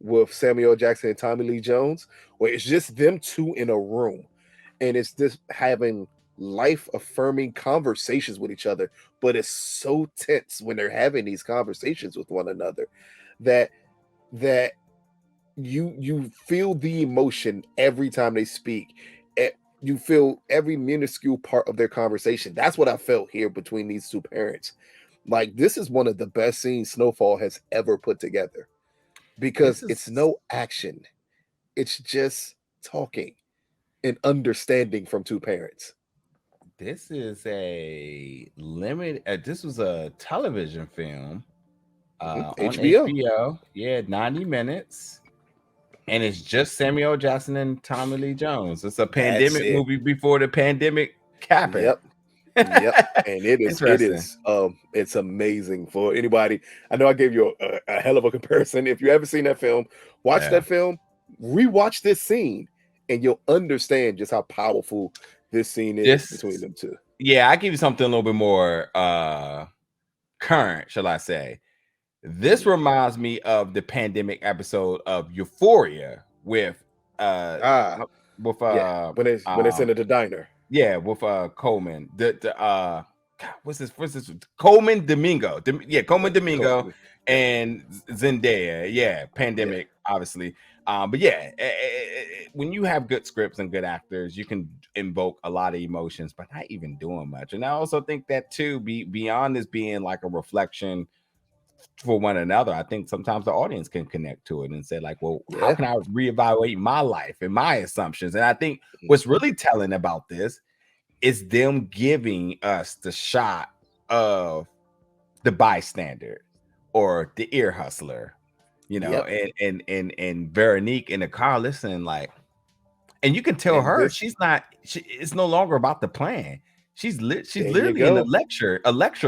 with Samuel Jackson and Tommy Lee Jones, where it's just them two in a room, and it's just having life-affirming conversations with each other. But it's so tense when they're having these conversations with one another that you feel the emotion every time they speak. You feel every minuscule part of their conversation. That's what I felt here between these two parents. Like, this is one of the best scenes Snowfall has ever put together because it's no action. It's just talking and understanding from two parents. This is a limited. This was a television film on HBO. HBO. Yeah, 90 minutes. And it's just Samuel Jackson and Tommy Lee Jones. It's a pandemic movie before the pandemic happened. Yep. And Interesting. it's amazing for anybody. I know I gave you a hell of a comparison. If you haven't seen that film, watch that film, rewatch this scene, and you'll understand just how powerful this scene is between them two. Yeah, I give you something a little bit more current, shall I say. This reminds me of the pandemic episode of Euphoria with when it's in the diner. Yeah, with Coleman. God, what's this? Coleman Domingo. Coleman Domingo and Zendaya. Yeah, pandemic, obviously. But yeah, when you have good scripts and good actors, you can invoke a lot of emotions, but not even doing much. And I also think that too, beyond this being like a reflection for one another, I think sometimes the audience can connect to it and say, like, well, how can I reevaluate my life and my assumptions? And I think what's really telling about this is them giving us the shot of the bystander or the ear hustler, and Veronique in the car listening, like, and you can tell it's no longer about the plan. She's literally in a lecture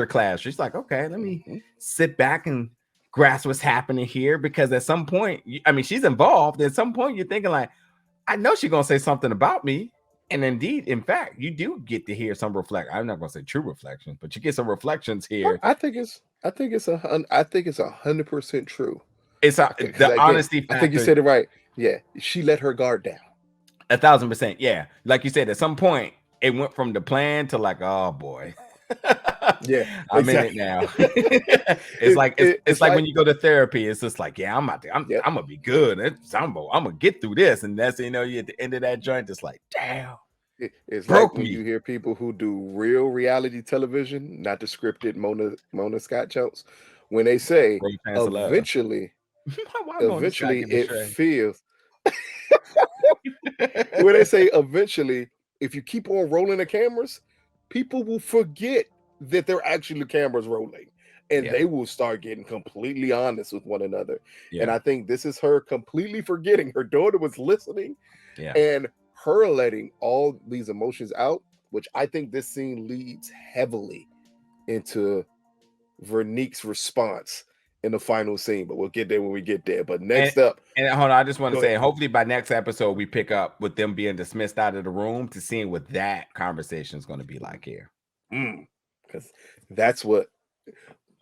class. She's like, okay, let me sit back and grasp what's happening here, because at some point, she's involved. At some point, you're thinking like, I know she's gonna say something about me. And indeed, in fact, you do get to hear some I'm not gonna say true reflections, but you get some reflections here. I think it's 100% true. It's the honesty factor. I think you said it right. Yeah, she let her guard down. 1,000%. Yeah, like you said, at some point it went from the plan to like, oh boy. Yeah, I'm in it now. It's like when you go to therapy, it's just like, yeah, I'm gonna be good. I'm gonna get through this, and that's you at the end of that joint, it's like, damn. It's like when you hear people who do real reality television, not the scripted Mona Scott shows, when they say eventually it feels. When they say eventually, if you keep on rolling the cameras, people will forget that they're actually cameras rolling, and they will start getting completely honest with one another. And I think this is her completely forgetting her daughter was listening, and her letting all these emotions out, which I think this scene leads heavily into Veronique's response in the final scene, but we'll get there when we get there. But next up, and hold on, I just want to say, hopefully by next episode we pick up with them being dismissed out of the room to seeing what that conversation is going to be like here, because that's what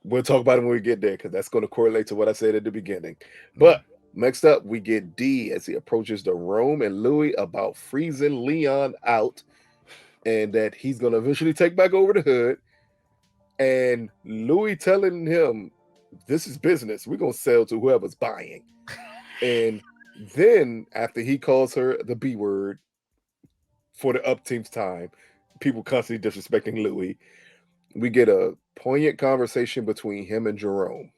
we'll talk about it when we get there, because that's going to correlate to what I said at the beginning. But next up, we get D as he approaches Jerome and Louie about freezing Leon out, and that he's going to eventually take back over the hood. And Louie telling him, this is business. We're going to sell to whoever's buying. And then after he calls her the B word for the up team's time, people constantly disrespecting Louie, we get a poignant conversation between him and Jerome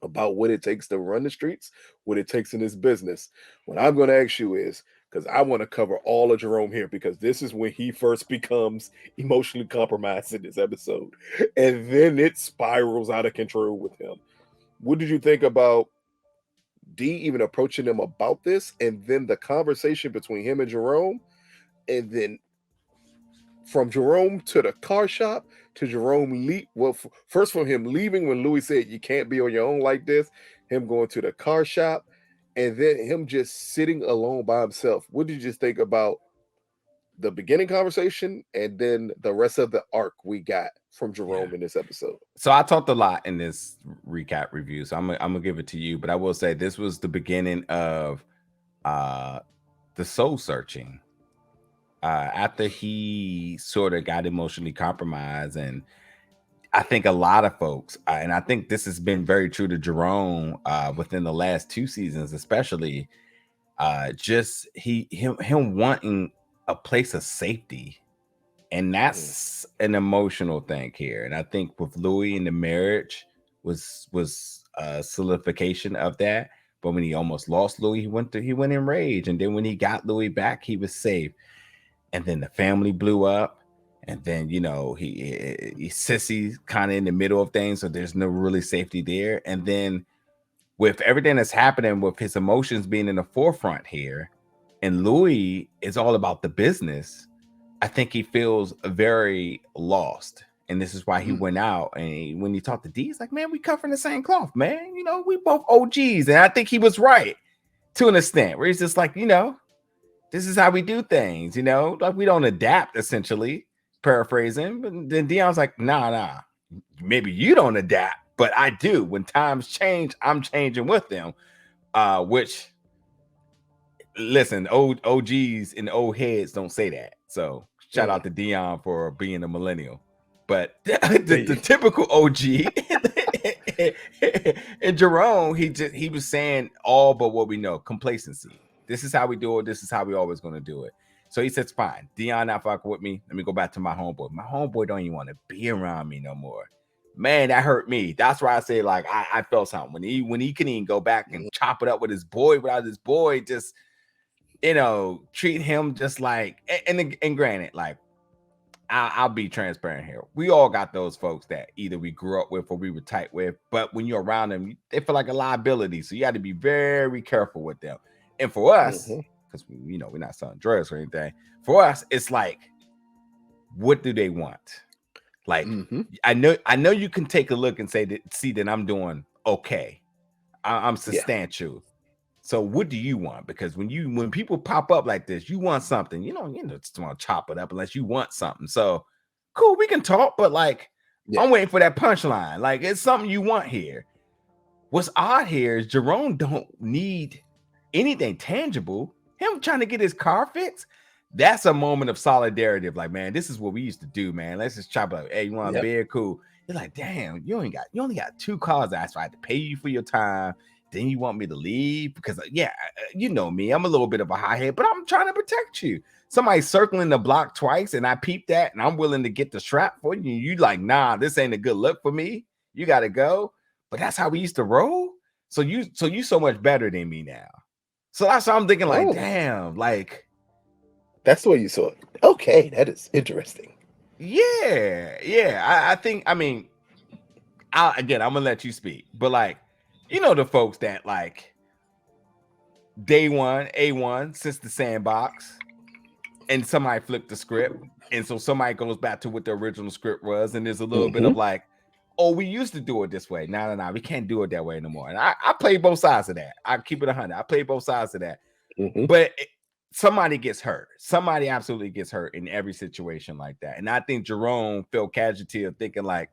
about what it takes to run the streets, what it takes in this business. What I'm going to ask you is, because I want to cover all of Jerome here, because this is when he first becomes emotionally compromised in this episode. And then it spirals out of control with him. What did you think about D even approaching him about this? And then the conversation between him and Jerome? And then from Jerome to the car shop to Jerome first from him leaving when Louie said you can't be on your own like this, him going to the car shop, and then him just sitting alone by himself. What did you just think about the beginning conversation and then the rest of the arc we got from Jerome in this episode? So I talked a lot in this recap review, so I'm gonna give it to you, but I will say this was the beginning of the soul searching. After he sort of got emotionally compromised, and I think a lot of folks, and I think this has been very true to Jerome within the last 2 seasons, especially, just him wanting a place of safety, and that's an emotional thing here. And I think with Louie and the marriage was a solidification of that. But when he almost lost Louie, he went in rage, and then when he got Louie back, he was safe. And then the family blew up, And then, he Sissy kind of in the middle of things, so there's no really safety there. And then with everything that's happening, with his emotions being in the forefront here, and Louis is all about the business, I think he feels very lost. And this is why he went out. And when he talked to D, he's like, man, we cut from the same cloth, man. We both OGs. And I think he was right to an extent, where he's just like, this is how we do things, like we don't adapt, essentially, paraphrasing. But then Dion's like, nah, maybe you don't adapt, but I do. When times change, I'm changing with them. Which, listen, old OGs and old heads don't say that. So shout out to Dion for being a millennial. But the typical OG and Jerome, he was saying all but what we know, complacency. This is how we do it. This is how we always going to do it. So he says, fine, Dion not fucking with me. Let me go back to my homeboy. My homeboy don't even want to be around me no more. Man, that hurt me. That's why I say, like, I felt something when he couldn't even go back and chop it up with his boy without his boy just, treat him just like, and granted, like, I'll be transparent here. We all got those folks that either we grew up with or we were tight with, but when you're around them, they feel like a liability. So you got to be very careful with them. And for us, because we're not selling drugs or anything, for us, it's like, what do they want? Like, I know you can take a look and see that I'm doing okay. I'm substantial. Yeah. So what do you want? Because when people pop up like this, you want something. You just want to chop it up unless you want something. So cool, we can talk, but like, I'm waiting for that punchline. Like, it's something you want here. What's odd here is Jerome don't need anything tangible. Him trying to get his car fixed, that's a moment of solidarity of like, man, this is what we used to do, man. Let's just chop up. Hey, you want a beer? Cool. You're like, damn, you only got 2 cars. That's why I had to pay you for your time. Then you want me to leave? Because you know me, I'm a little bit of a hothead, but I'm trying to protect you. Somebody circling the block twice and I peep that and I'm willing to get the strap for you. You like, nah, this ain't a good look for me. You got to go. But that's how we used to roll. So you so much better than me now. So that's what I'm thinking, like, damn, like, that's the way you saw it. Okay, that is interesting. Yeah. I think, I'm gonna let you speak, but like, the folks that like day one, A1 since the sandbox, and somebody flipped the script, and so somebody goes back to what the original script was, and there's a little bit of like, oh, we used to do it this way. No, we can't do it that way anymore. And I play both sides of that. I keep it 100. I play both sides of that. But somebody gets hurt. Somebody absolutely gets hurt in every situation like that. And I think Jerome felt casualty of thinking like,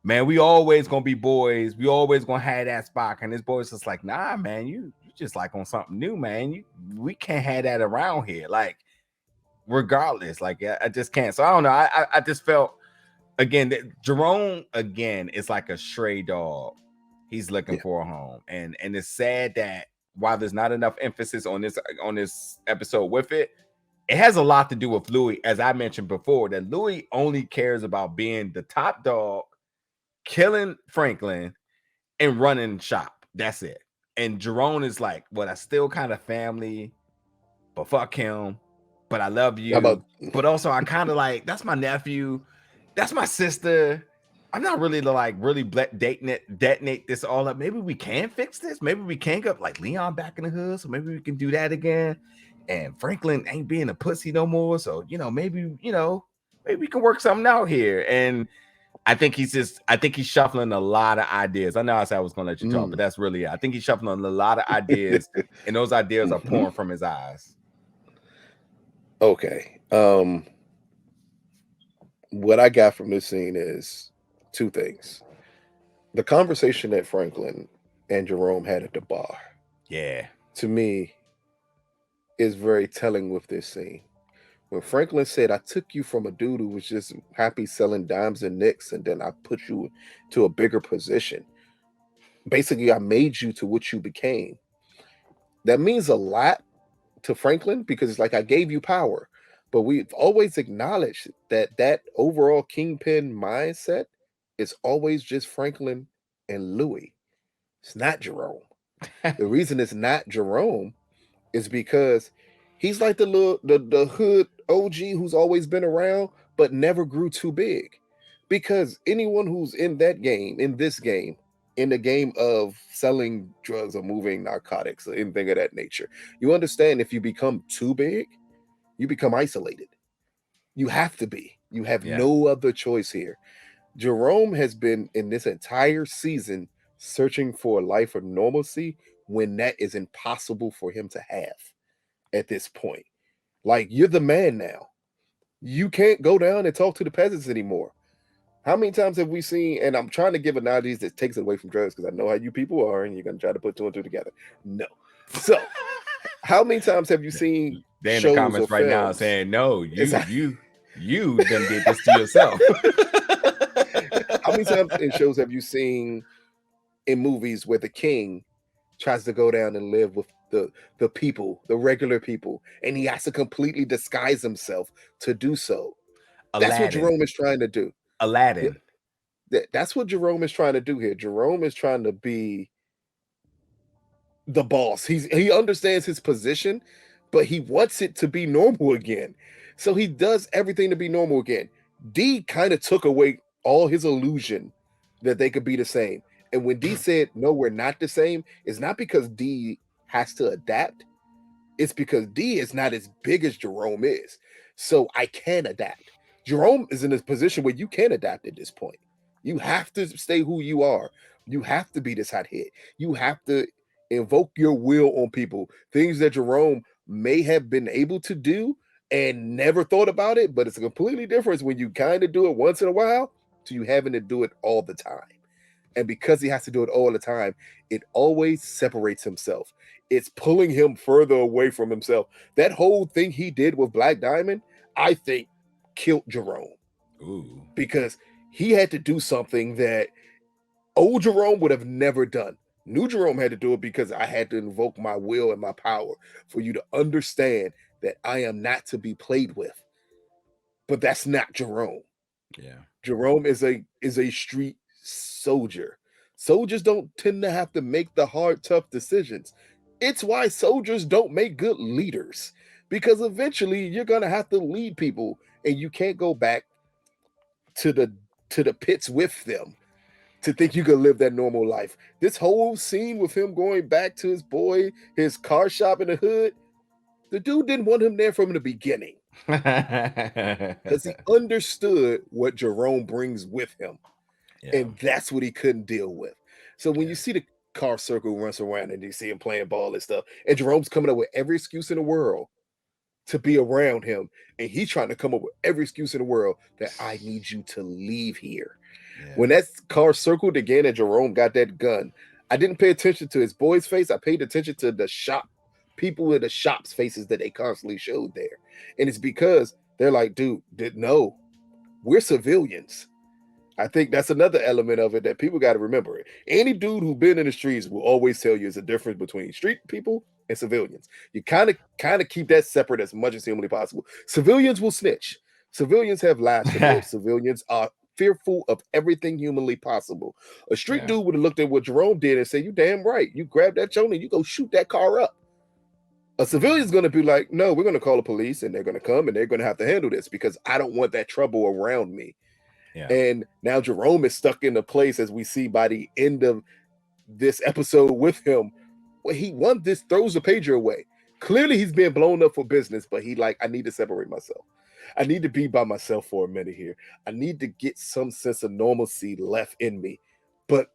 man, we always gonna be boys. We always gonna have that spot. And this boy's just like, nah, man, you just like on something new, man. We can't have that around here. Like, regardless, like I just can't. So I don't know. I just felt, again, that Jerome again is like a stray dog. He's looking for a home, and it's sad that while there's not enough emphasis on this episode with it, it has a lot to do with Louis, as I mentioned before. That Louis only cares about being the top dog, killing Franklin, and running shop. That's it. And Jerome is like, well, I still kind of family, but fuck him. But I love you. But also, I kind of like, that's my nephew. That's my sister. I'm not really detonate this all up. Maybe we can fix this. Maybe we can get like Leon back in the hood. So maybe we can do that again. And Franklin ain't being a pussy no more. So, maybe we can work something out here. And I think he's shuffling a lot of ideas. I know I said I was going to let you talk, but that's really it. I think he's shuffling a lot of ideas, and those ideas are pouring from his eyes. Okay. What I got from this scene is 2 things. The conversation that Franklin and Jerome had at the bar. Yeah. To me, is very telling with this scene. When Franklin said, I took you from a dude who was just happy selling dimes and nicks, and then I put you to a bigger position. Basically, I made you to what you became. That means a lot to Franklin, because it's like, I gave you power. But we've always acknowledged that overall kingpin mindset is always just Franklin and Louis. It's not Jerome. The reason it's not Jerome is because he's like the hood OG who's always been around, but never grew too big. Because anyone who's in that game, in this game, in the game of selling drugs or moving narcotics or anything of that nature, you understand if you become too big, you become isolated. You have to be. You have no other choice here. Jerome has been in this entire season searching for a life of normalcy when that is impossible for him to have at this point. Like, you're the man now. You can't go down and talk to the peasants anymore. How many times have we seen, and I'm trying to give analogies that takes it away from drugs because I know how you people are and you're going to try to put two and two together. No. So, how many times have you seen They in shows the comments or right films? now saying, no, you done did this to yourself. How many times in shows have you seen in movies where the king tries to go down and live with the people, the regular people, and he has to completely disguise himself to do so? That's what Jerome is trying to do. Aladdin. That's what Jerome is trying to do here. Jerome is trying to be the boss. He understands his position, but he wants it to be normal again. So he does everything to be normal again. D kind of took away all his illusion that they could be the same. And when D said, no, we're not the same, it's not because D has to adapt. It's because D is not as big as Jerome is. So I can adapt. Jerome is in a position where you can adapt at this point. You have to stay who you are. You have to be this hot head. You have to invoke your will on people. Things that Jerome may have been able to do and never thought about it, but it's a completely difference when you kind of do it once in a while to you having to do it all the time. And because he has to do it all the time, it always separates himself. It's pulling him further away from himself. That whole thing he did with Black Diamond, I think, killed Jerome. Ooh. Because he had to do something that old Jerome would have never done. New Jerome had to do it because I had to invoke my will and my power for you to understand that I am not to be played with. But that's not Jerome. Yeah. Jerome is a street soldier. Soldiers don't tend to have to make the hard, tough decisions. It's why soldiers don't make good leaders, because eventually you're gonna have to lead people, and you can't go back to the pits with them to think you can live that normal life. This whole scene with him going back to his car shop in the hood, the dude didn't want him there from the beginning because he understood what Jerome brings with him. Yeah. And that's what he couldn't deal with. So when you see the car circle runs around and you see him playing ball and stuff, and Jerome's coming up with every excuse in the world to be around him, and he's trying to come up with every excuse in the world that I need you to leave here. Yeah. When that car circled again and Jerome got that gun, I didn't pay attention to his boy's face. I paid attention to the people in the shop's faces that they constantly showed there. And it's because they're like, dude, no, we're civilians. I think that's another element of it that people got to remember. Any dude who's been in the streets will always tell you there's a difference between street people and civilians. You kind of keep that separate as much as humanly possible. Civilians will snitch. Civilians have lives to live. Civilians are fearful of everything humanly possible. A street dude would have looked at what Jerome did and said, you damn right. You grab that chone and you go shoot that car up. A civilian's going to be like, no, we're going to call the police and they're going to come and they're going to have to handle this because I don't want that trouble around me. Yeah. And now Jerome is stuck in a place, as we see by the end of this episode with him, where he throws the pager away. Clearly he's being blown up for business, but I need to separate myself. I need to be by myself for a minute here. I need to get some sense of normalcy left in me, but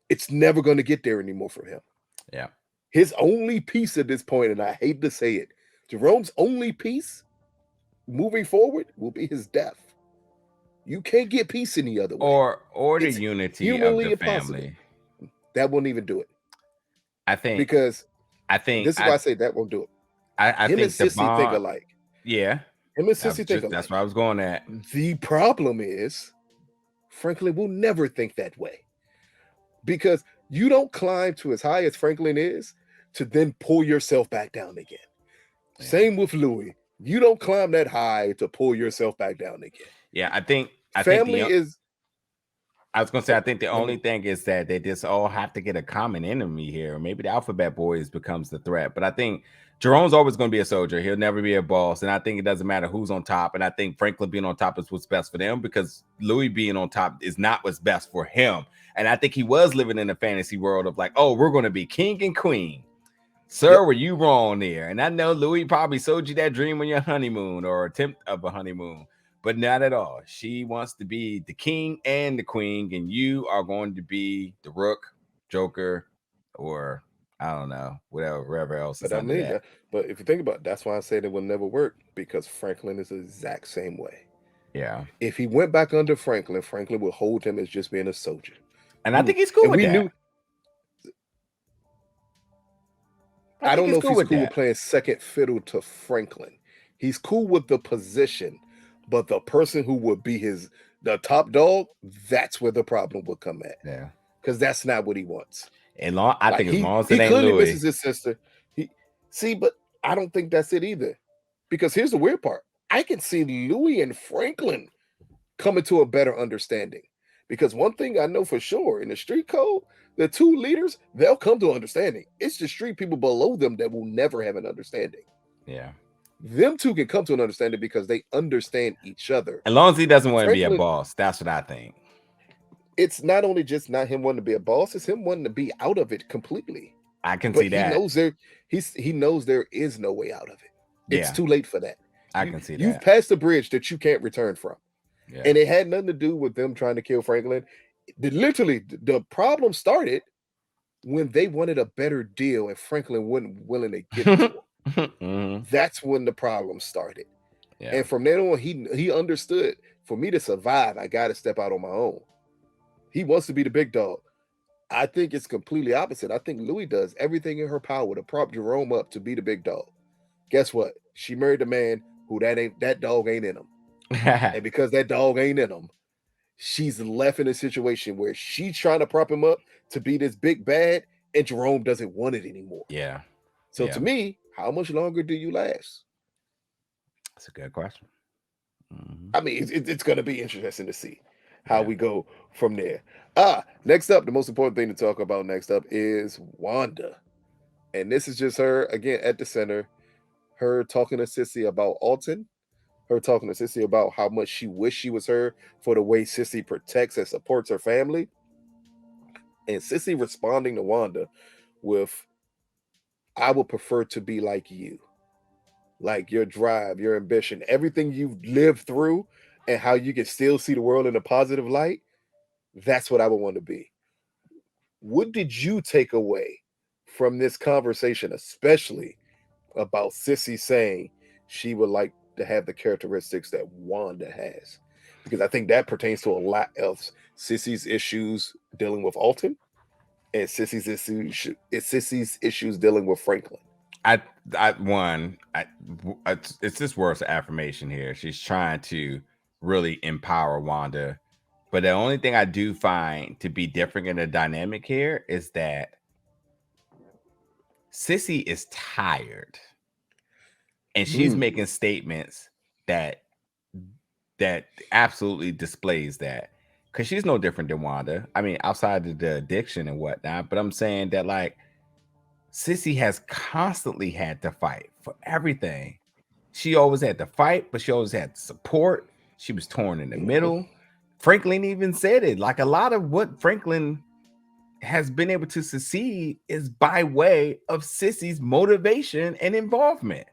it's never going to get there anymore for him. Yeah. His only peace at this point, and I hate to say it, Jerome's only peace moving forward will be his death. You can't get peace any other way. Or the unity of the family. That won't even do it. I think this is why I say that won't do it. I him think and Sissy think alike. Yeah. Him and Sissy think alike. That's where I was going at. The problem is Franklin will never think that way. Because you don't climb to as high as Franklin is to then pull yourself back down again. Yeah. Same with Louie. You don't climb that high to pull yourself back down again. Yeah, I think family is. I was gonna say, I think the only thing is that they just all have to get a common enemy here. Maybe the Alphabet Boys becomes the threat, but I think Jerome's always going to be a soldier. He'll never be a boss, and I think it doesn't matter who's on top. And I think Franklin being on top is what's best for them, because Louis being on top is not what's best for him. And I think he was living in a fantasy world of like, oh, we're going to be king and queen. Sir, were you wrong there? And I know Louis probably sold you that dream on your honeymoon or attempt of a honeymoon. But not at all. She wants to be the king and the queen, and you are going to be the rook, joker, or I don't know, whatever else is under that. But if you think about it, that's why I said it will never work, because Franklin is the exact same way. Yeah. If he went back under Franklin, Franklin would hold him as just being a soldier. And I think he's cool with that. I don't know if he's cool with playing second fiddle to Franklin. He's cool with the position. But the person who would be the top dog, that's where the problem would come at. Yeah, because that's not what he wants. I think as long as he it ain't clearly Louis. misses his sister. But I don't think that's it either. Because here's the weird part: I can see Louis and Franklin coming to a better understanding. Because one thing I know for sure in the street code, the two leaders, they'll come to understanding. It's the street people below them that will never have an understanding. Yeah. Them two can come to an understanding because they understand each other. As long as he doesn't want to be a boss, that's what I think. It's not only just not him wanting to be a boss, it's him wanting to be out of it completely. I can see that. He knows there is no way out of it. It's too late for that. I can see that. You've passed the bridge that you can't return from. Yeah. And it had nothing to do with them trying to kill Franklin. Literally, the problem started when they wanted a better deal and Franklin wasn't willing to give it to him. Mm-hmm. That's when the problem started. Yeah. And from then on, he understood, for me to survive, I got to step out on my own. He wants to be the big dog. I think it's completely opposite. I think Louis does everything in her power to prop Jerome up to be the big dog. Guess what? She married a man who that dog ain't in him. And because that dog ain't in him, she's left in a situation where she's trying to prop him up to be this big bad, and Jerome doesn't want it anymore. Yeah. So to me, how much longer do you last? That's a good question. Mm-hmm. I mean, it's going to be interesting to see how we go from there. Next up, the most important thing to talk about next up is Wanda. And this is just her, again, at the center, her talking to Sissy about Alton, her talking to Sissy about how much she wished she was her for the way Sissy protects and supports her family. And Sissy responding to Wanda with, I would prefer to be like you. Like your drive, your ambition, everything you've lived through and how you can still see the world in a positive light. That's what I would want to be. What did you take away from this conversation, especially about Sissy saying she would like to have the characteristics that Wanda has? Because I think that pertains to a lot of Sissy's issues dealing with Alton and Sissy's issues dealing with Franklin. It's just words of affirmation here. She's trying to really empower Wanda. But the only thing I do find to be different in the dynamic here is that Sissy is tired. And she's making statements that absolutely displays that. Because she's no different than Wanda. I mean, outside of the addiction and whatnot. But I'm saying that, like, Sissy has constantly had to fight for everything. She always had to fight, but she always had support. She was torn in the middle. Franklin even said it. Like, a lot of what Franklin has been able to succeed is by way of Sissy's motivation and involvement.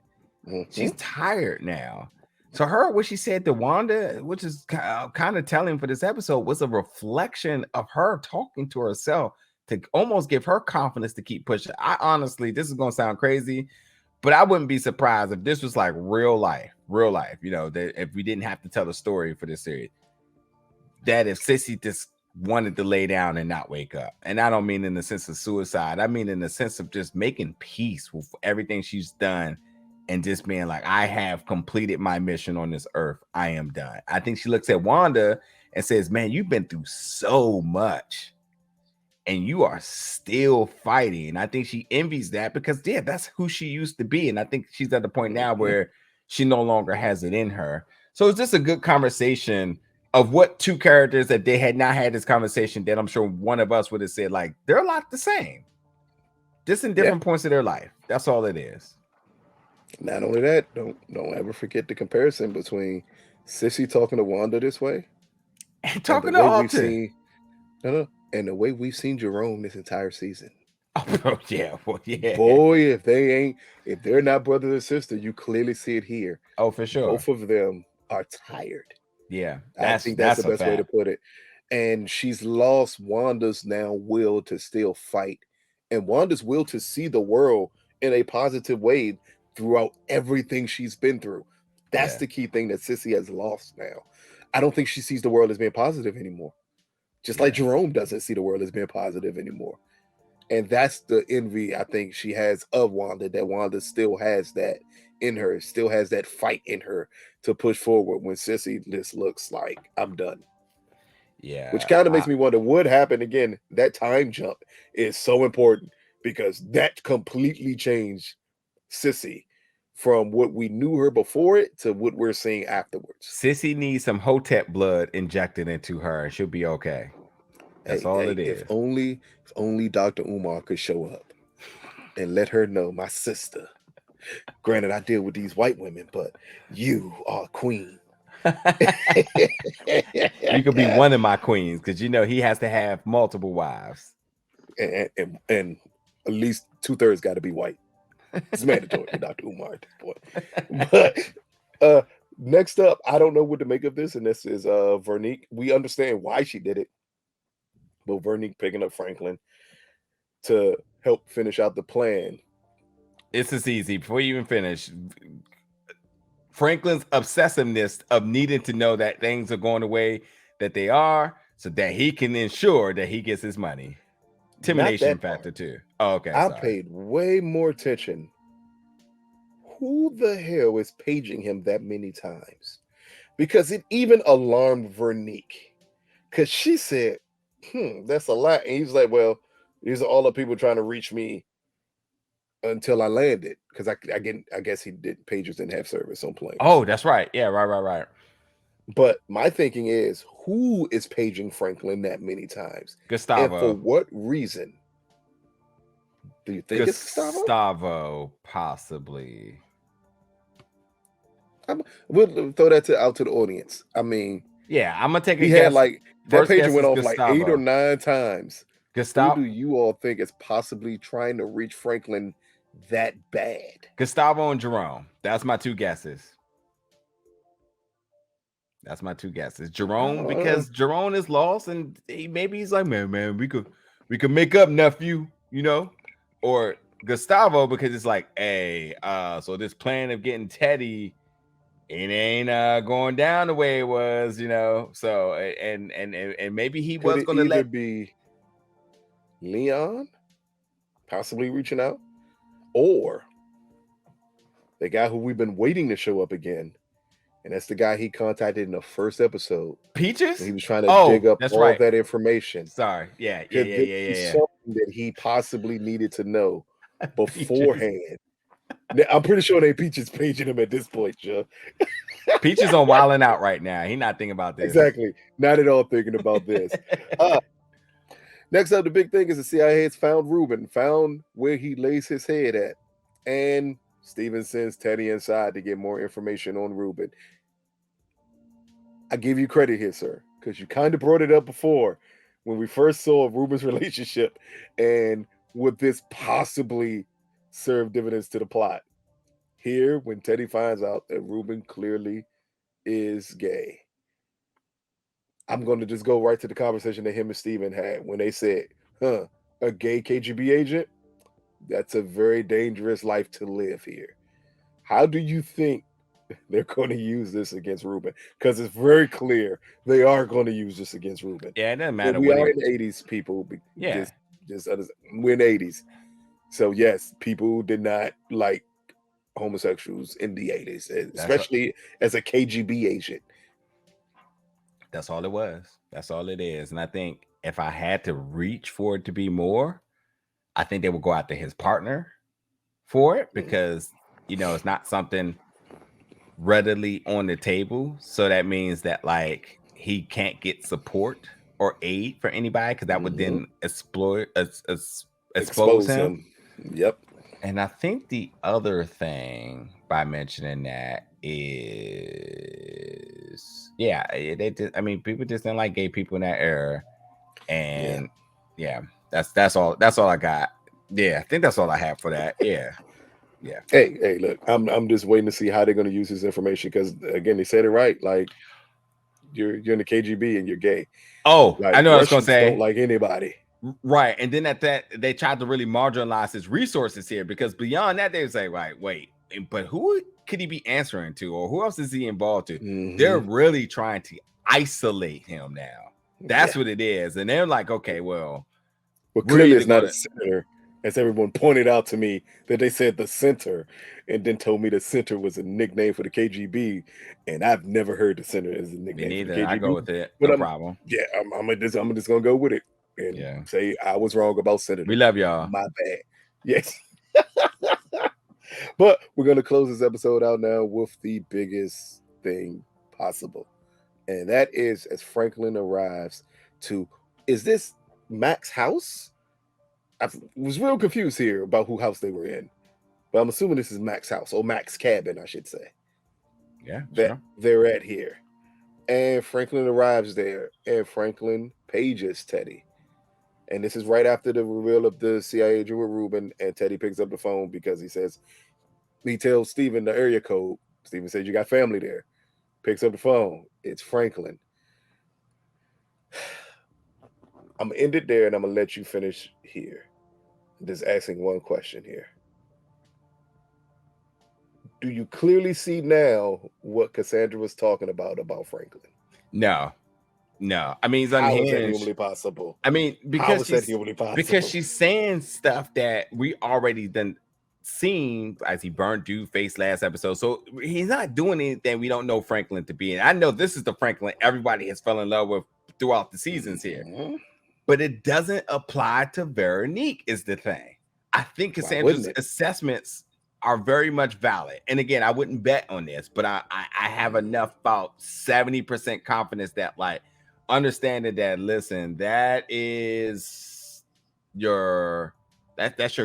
She's tired now. So what she said to Wanda, which is kind of telling for this episode, was a reflection of her talking to herself to almost give her confidence to keep pushing. I honestly, this is going to sound crazy, but I wouldn't be surprised if this was like real life, you know, that if we didn't have to tell a story for this series, that if Sissy just wanted to lay down and not wake up. And I don't mean in the sense of suicide. I mean in the sense of just making peace with everything she's done and just being like, I have completed my mission on this earth. I am done. I think she looks at Wanda and says, man, you've been through so much and you are still fighting. And I think she envies that because, yeah, that's who she used to be. And I think she's at the point now where she no longer has it in her. So it's just a good conversation of what two characters that they had not had this conversation, that I'm sure one of us would have said, like, they're a lot the same, just in different points of their life. That's all it is. Not only that, don't ever forget the comparison between Sissy talking to Wanda this way And talking the to way Alton. we've seen and the way we've seen Jerome this entire season. Oh yeah, well, yeah. Boy, if they're not brother and sister, you clearly see it here. Oh, for sure. Both of them are tired. Yeah, I think that's the best way to put it. And she's lost Wanda's now will to still fight, and Wanda's will to see the world in a positive way throughout everything she's been through. That's the key thing that Sissy has lost now. I don't think she sees the world as being positive anymore. Just like Jerome doesn't see the world as being positive anymore. And that's the envy I think she has of Wanda, that Wanda still has that in her, still has that fight in her to push forward when Sissy just looks like, I'm done. Yeah. Which kind of makes me wonder what happened again. That time jump is so important because that completely changed Sissy from what we knew her before it to what we're seeing afterwards. Sissy needs some Hotep blood injected into her and she'll be okay. That's all it is. If only Dr. Umar could show up and let her know, my sister. Granted, I deal with these white women, but you are queen. You could be one of my queens because he has to have multiple wives. And at least 2/3 got to be white. It's mandatory for Dr. Umar at this point. But next up, I don't know what to make of this, and this is Veronique. We understand why she did it. But Veronique picking up Franklin to help finish out the plan. It's as easy. Before you even finish, Franklin's obsessiveness of needing to know that things are going the way that they are so that he can ensure that he gets his money. Intimidation factor too. Oh, okay. I paid way more attention. Who the hell is paging him that many times? Because it even alarmed Veronique. Because she said, that's a lot. And he's like, well, these are all the people trying to reach me until I landed. Because I guess pagers didn't have service on planes. Oh, that's right. Yeah, right. But my thinking is, who is paging Franklin that many times? Gustavo. And for what reason? Do you think it's Gustavo? Gustavo, possibly. We'll throw that out to the audience. I mean, yeah, I'm gonna take a guess. He had like that pager went off Gustavo. Like 8 or 9 times. Gustavo, who do you all think is possibly trying to reach Franklin that bad? Gustavo and Jerome. That's my two guesses. Jerome, because Jerome is lost, and maybe he's like, man, we could make up, nephew, or Gustavo because it's like, hey, so this plan of getting Teddy, it ain't going down the way it was, So and maybe he was going to be Leon, possibly reaching out, or the guy who we've been waiting to show up again. And that's the guy he contacted in the first episode. Peaches? He was trying to dig up all that information. Sorry. Yeah. Something that he possibly needed to know beforehand. Now, I'm pretty sure they Peaches paging him at this point, Joe. Peaches on wilding out right now. He's not thinking about this. Exactly. Not at all thinking about this. Next up, the big thing is the CIA has found Ruben, found where he lays his head at. And Steven sends Teddy inside to get more information on Ruben. I give you credit here, sir, because you kind of brought it up before when we first saw Ruben's relationship and would this possibly serve dividends to the plot. Here, when Teddy finds out that Ruben clearly is gay, I'm going to just go right to the conversation that him and Steven had when they said, a gay KGB agent? That's a very dangerous life to live here. How do you think they're going to use this against Ruben? Because it's very clear they are going to use this against Ruben. Yeah, it doesn't matter. We are in the 80s, people. Yeah. We're in the 80s. So, yes, people did not like homosexuals in the 80s, especially as a KGB agent. That's all it was. That's all it is. And I think if I had to reach for it to be more, I think they would go after his partner for it because, it's not something readily on the table. So that means that, like, he can't get support or aid for anybody because that would then expose him. Yep. And I think the other thing by mentioning that is, I mean, people just didn't like gay people in that era, and that's all I got. Yeah, I think that's all I have for that. Yeah. Hey, look, I'm just waiting to see how they're going to use this information because again, they said it right. Like you're in the KGB and you're gay. Oh, like, I know what I was Russians gonna say. Don't like anybody. Right, and then at that they tried to really marginalize his resources here because beyond that they would say, right, wait, but who could he be answering to, or who else is he involved to? They're really trying to isolate him now. That's what it is, and they're like, okay, well, clearly it's not a senator, as everyone pointed out to me that they said the center, and then told me the center was a nickname for the KGB, and I've never heard the center as a nickname. Me neither. For the KGB. I go with it. But no problem. Yeah, I'm just gonna go with it and say I was wrong about senator. We love y'all. My bad. Yes. But we're gonna close this episode out now with the biggest thing possible, and that is as Franklin arrives to, is this Mac's house? I was real confused here about who house they were in, but I'm assuming this is Mac's house, or Mac's cabin, I should say. Yeah, that they're at here. And Franklin arrives there, and Franklin pages Teddy. And this is right after the reveal of the CIA agent with Ruben, and Teddy picks up the phone because he tells Steven the area code. Steven says, you got family there. Picks up the phone. It's Franklin. I'm going to end it there, and I'm going to let you finish here. Just asking one question here. Do you clearly see now what Cassandra was talking about Franklin? No. I mean, he's unhinged. How is that humanly possible? I mean, because she's saying stuff that we already done seen as he burned dude face last episode. So he's not doing anything we don't know Franklin to be. And I know this is the Franklin everybody has fell in love with throughout the seasons here. But it doesn't apply to Veronique is the thing. I think Cassandra's assessments are very much valid. And again, I wouldn't bet on this, but I have enough, about 70% confidence that, like, understanding that, listen, that's your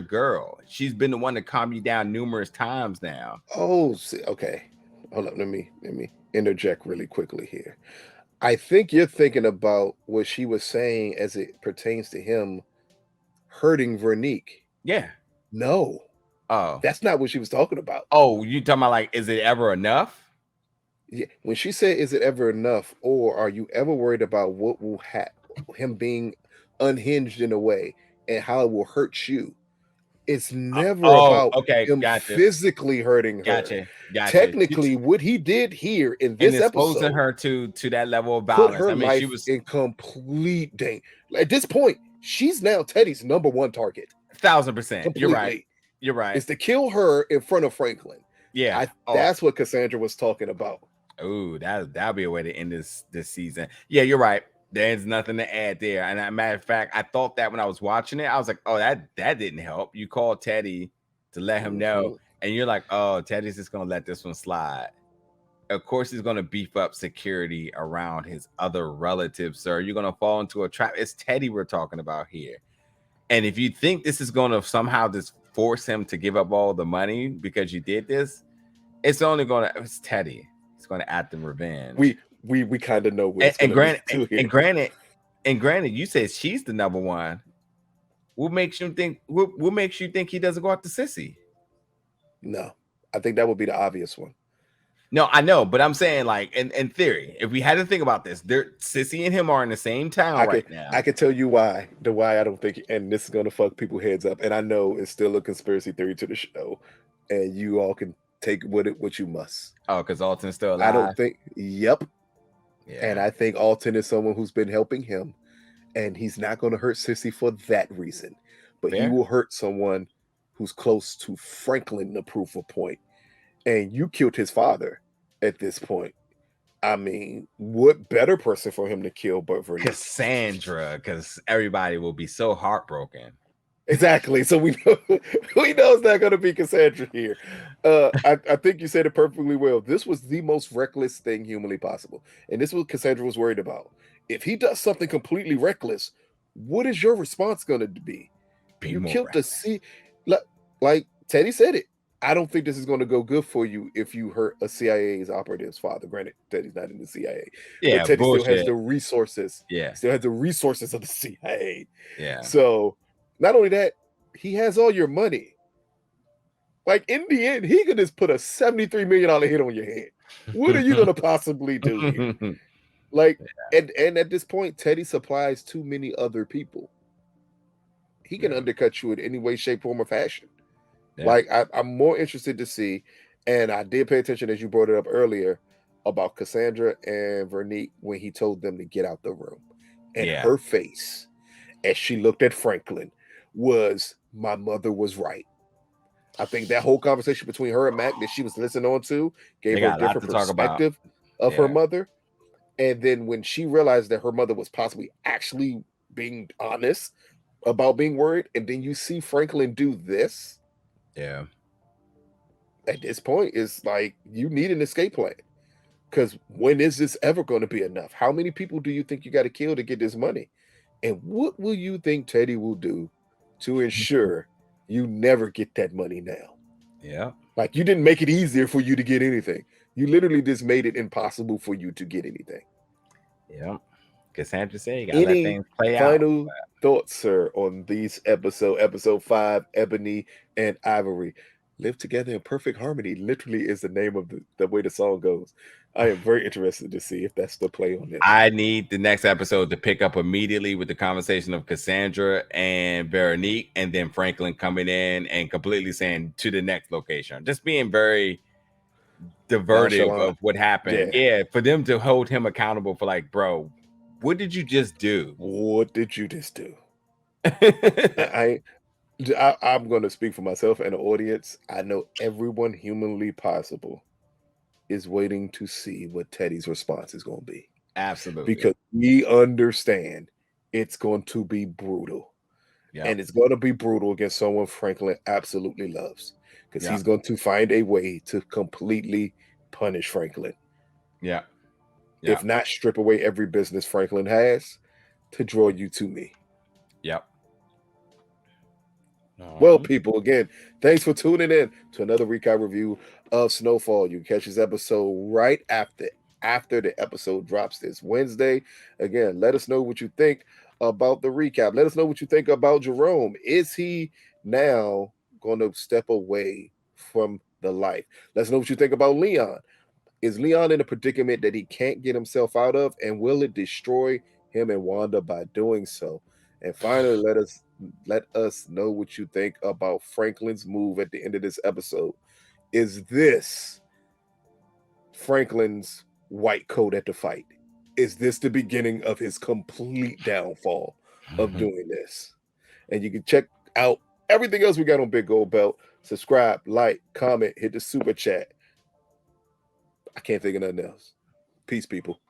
girl. She's been the one to calm you down numerous times now. Oh, okay. Hold up. Let me interject really quickly here. I think you're thinking about what she was saying as it pertains to him hurting Veronique. Yeah. No. Oh, that's not what she was talking about. Oh, you talking about, like, is it ever enough? Yeah. When she said, is it ever enough? Or are you ever worried about what will him being unhinged in a way and how it will hurt you? It's never about him physically hurting her. Gotcha. Technically, what he did here in this episode, exposing her to that level of violence, put her life she was in complete danger. At this point, she's now Teddy's number one target. 1000%. You're right. It's to kill her in front of Franklin. Yeah, that's what Cassandra was talking about. Oh, that'll be a way to end this season. Yeah, you're right. There's nothing to add there. And as a matter of fact, I thought that when I was watching it, I was like, oh, that didn't help. You called Teddy to let him know, and you're like, oh, Teddy's just gonna let this one slide. Of course, he's gonna beef up security around his other relatives, sir. You're gonna fall into a trap. It's Teddy we're talking about here. And if you think this is gonna somehow just force him to give up all the money because you did this, it's Teddy. He's gonna act in revenge. We kind of know. And granted, you said she's the number one. What makes you think he doesn't go after Sissy? No, I think that would be the obvious one. No, I know, but I'm saying, like, in theory, if we had to think about this, Sissy and him are in the same town right now. I can tell you why. Why I don't think, and this is gonna fuck people's heads up. And I know it's still a conspiracy theory to the show, and you all can take what you must. Oh, because Alton's still alive. I don't think. Yep. Yeah. And I think Alton is someone who's been helping him, and he's not going to hurt Sissy for that reason, but he will hurt someone who's close to Franklin, the proof of point. And you killed his father at this point. I mean, what better person for him to kill but Veronique? Cassandra, because everybody will be so heartbroken. Exactly. So we know it's not going to be Cassandra here. I think you said it perfectly well. This was the most reckless thing humanly possible, and this is what Cassandra was worried about. If he does something completely reckless, what is your response going to be? Be You more killed the reckless. like Teddy said it. I don't think this is going to go good for you if you hurt a CIA's operative's father. Granted, Teddy's not in the CIA, but Yeah, Teddy still has bullshit. the resources. Yeah, Still has the resources of the CIA. yeah. So not only that, he has all your money. Like in the end, he could just put a $73 million hit on your head. What are you gonna possibly do here? Like, and at this point, Teddy supplies too many other people. He can undercut you in any way, shape, form, or fashion. Yeah. Like I'm more interested to see, and I did pay attention as you brought it up earlier about Cassandra and Vernique when he told them to get out the room. And Yeah. her face as she looked at Franklin was, my mother was right. I think that whole conversation between her and Mac that she was listening on to gave They her a got a lot different to talk about. perspective of her Yeah. mother. And then when she realized that her mother was possibly actually being honest about being worried, and then you see Franklin do this, Yeah. at this point, it's like you need an escape plan. Because when is this ever going to be enough? How many people do you think you got to kill to get this money? And what will you think Teddy will do to ensure you never get that money now? Yeah. Like, you didn't make it easier for you to get anything. You literally just made it impossible for you to get anything. Yeah. Cassandra said you gotta let Any things play out. final thoughts, sir, on these episode 5, Ebony and Ivory? Live together in perfect harmony literally is the name of the way the song goes. I am very interested to see if that's the play on this. I need the next episode to pick up immediately with the conversation of Cassandra and Veronique, and then Franklin coming in and completely saying to the next location. Just being very divertive Nonchalant. of what happened. Yeah, for them to hold him accountable for like, bro, what did you just do? What did you just do? I'm going to speak for myself and the audience. I know everyone humanly possible is waiting to see what Teddy's response is going to be. Absolutely. Because we understand it's going to be brutal. Yep. And it's going to be brutal against someone Franklin absolutely loves. Because he's going to find a way to completely punish Franklin. Yeah. If not, strip away every business Franklin has to draw you to me. Yep. Well, people, again, thanks for tuning in to another recap review of Snowfall. You can catch this episode right after the episode drops this Wednesday. Again, let us know what you think about the recap. Let us know what you think about Jerome. Is he now going to step away from the life? Let us know what you think about Leon. Is Leon in a predicament that he can't get himself out of, and will it destroy him and Wanda by doing so? And finally, let us know what you think about Franklin's move at the end of this episode. Is this Franklin's white coat at the fight? Is this the beginning of his complete downfall of doing this? And you can check out everything else we got on Big Gold Belt. Subscribe, like, comment, hit the super chat. I can't think of nothing else. Peace, people.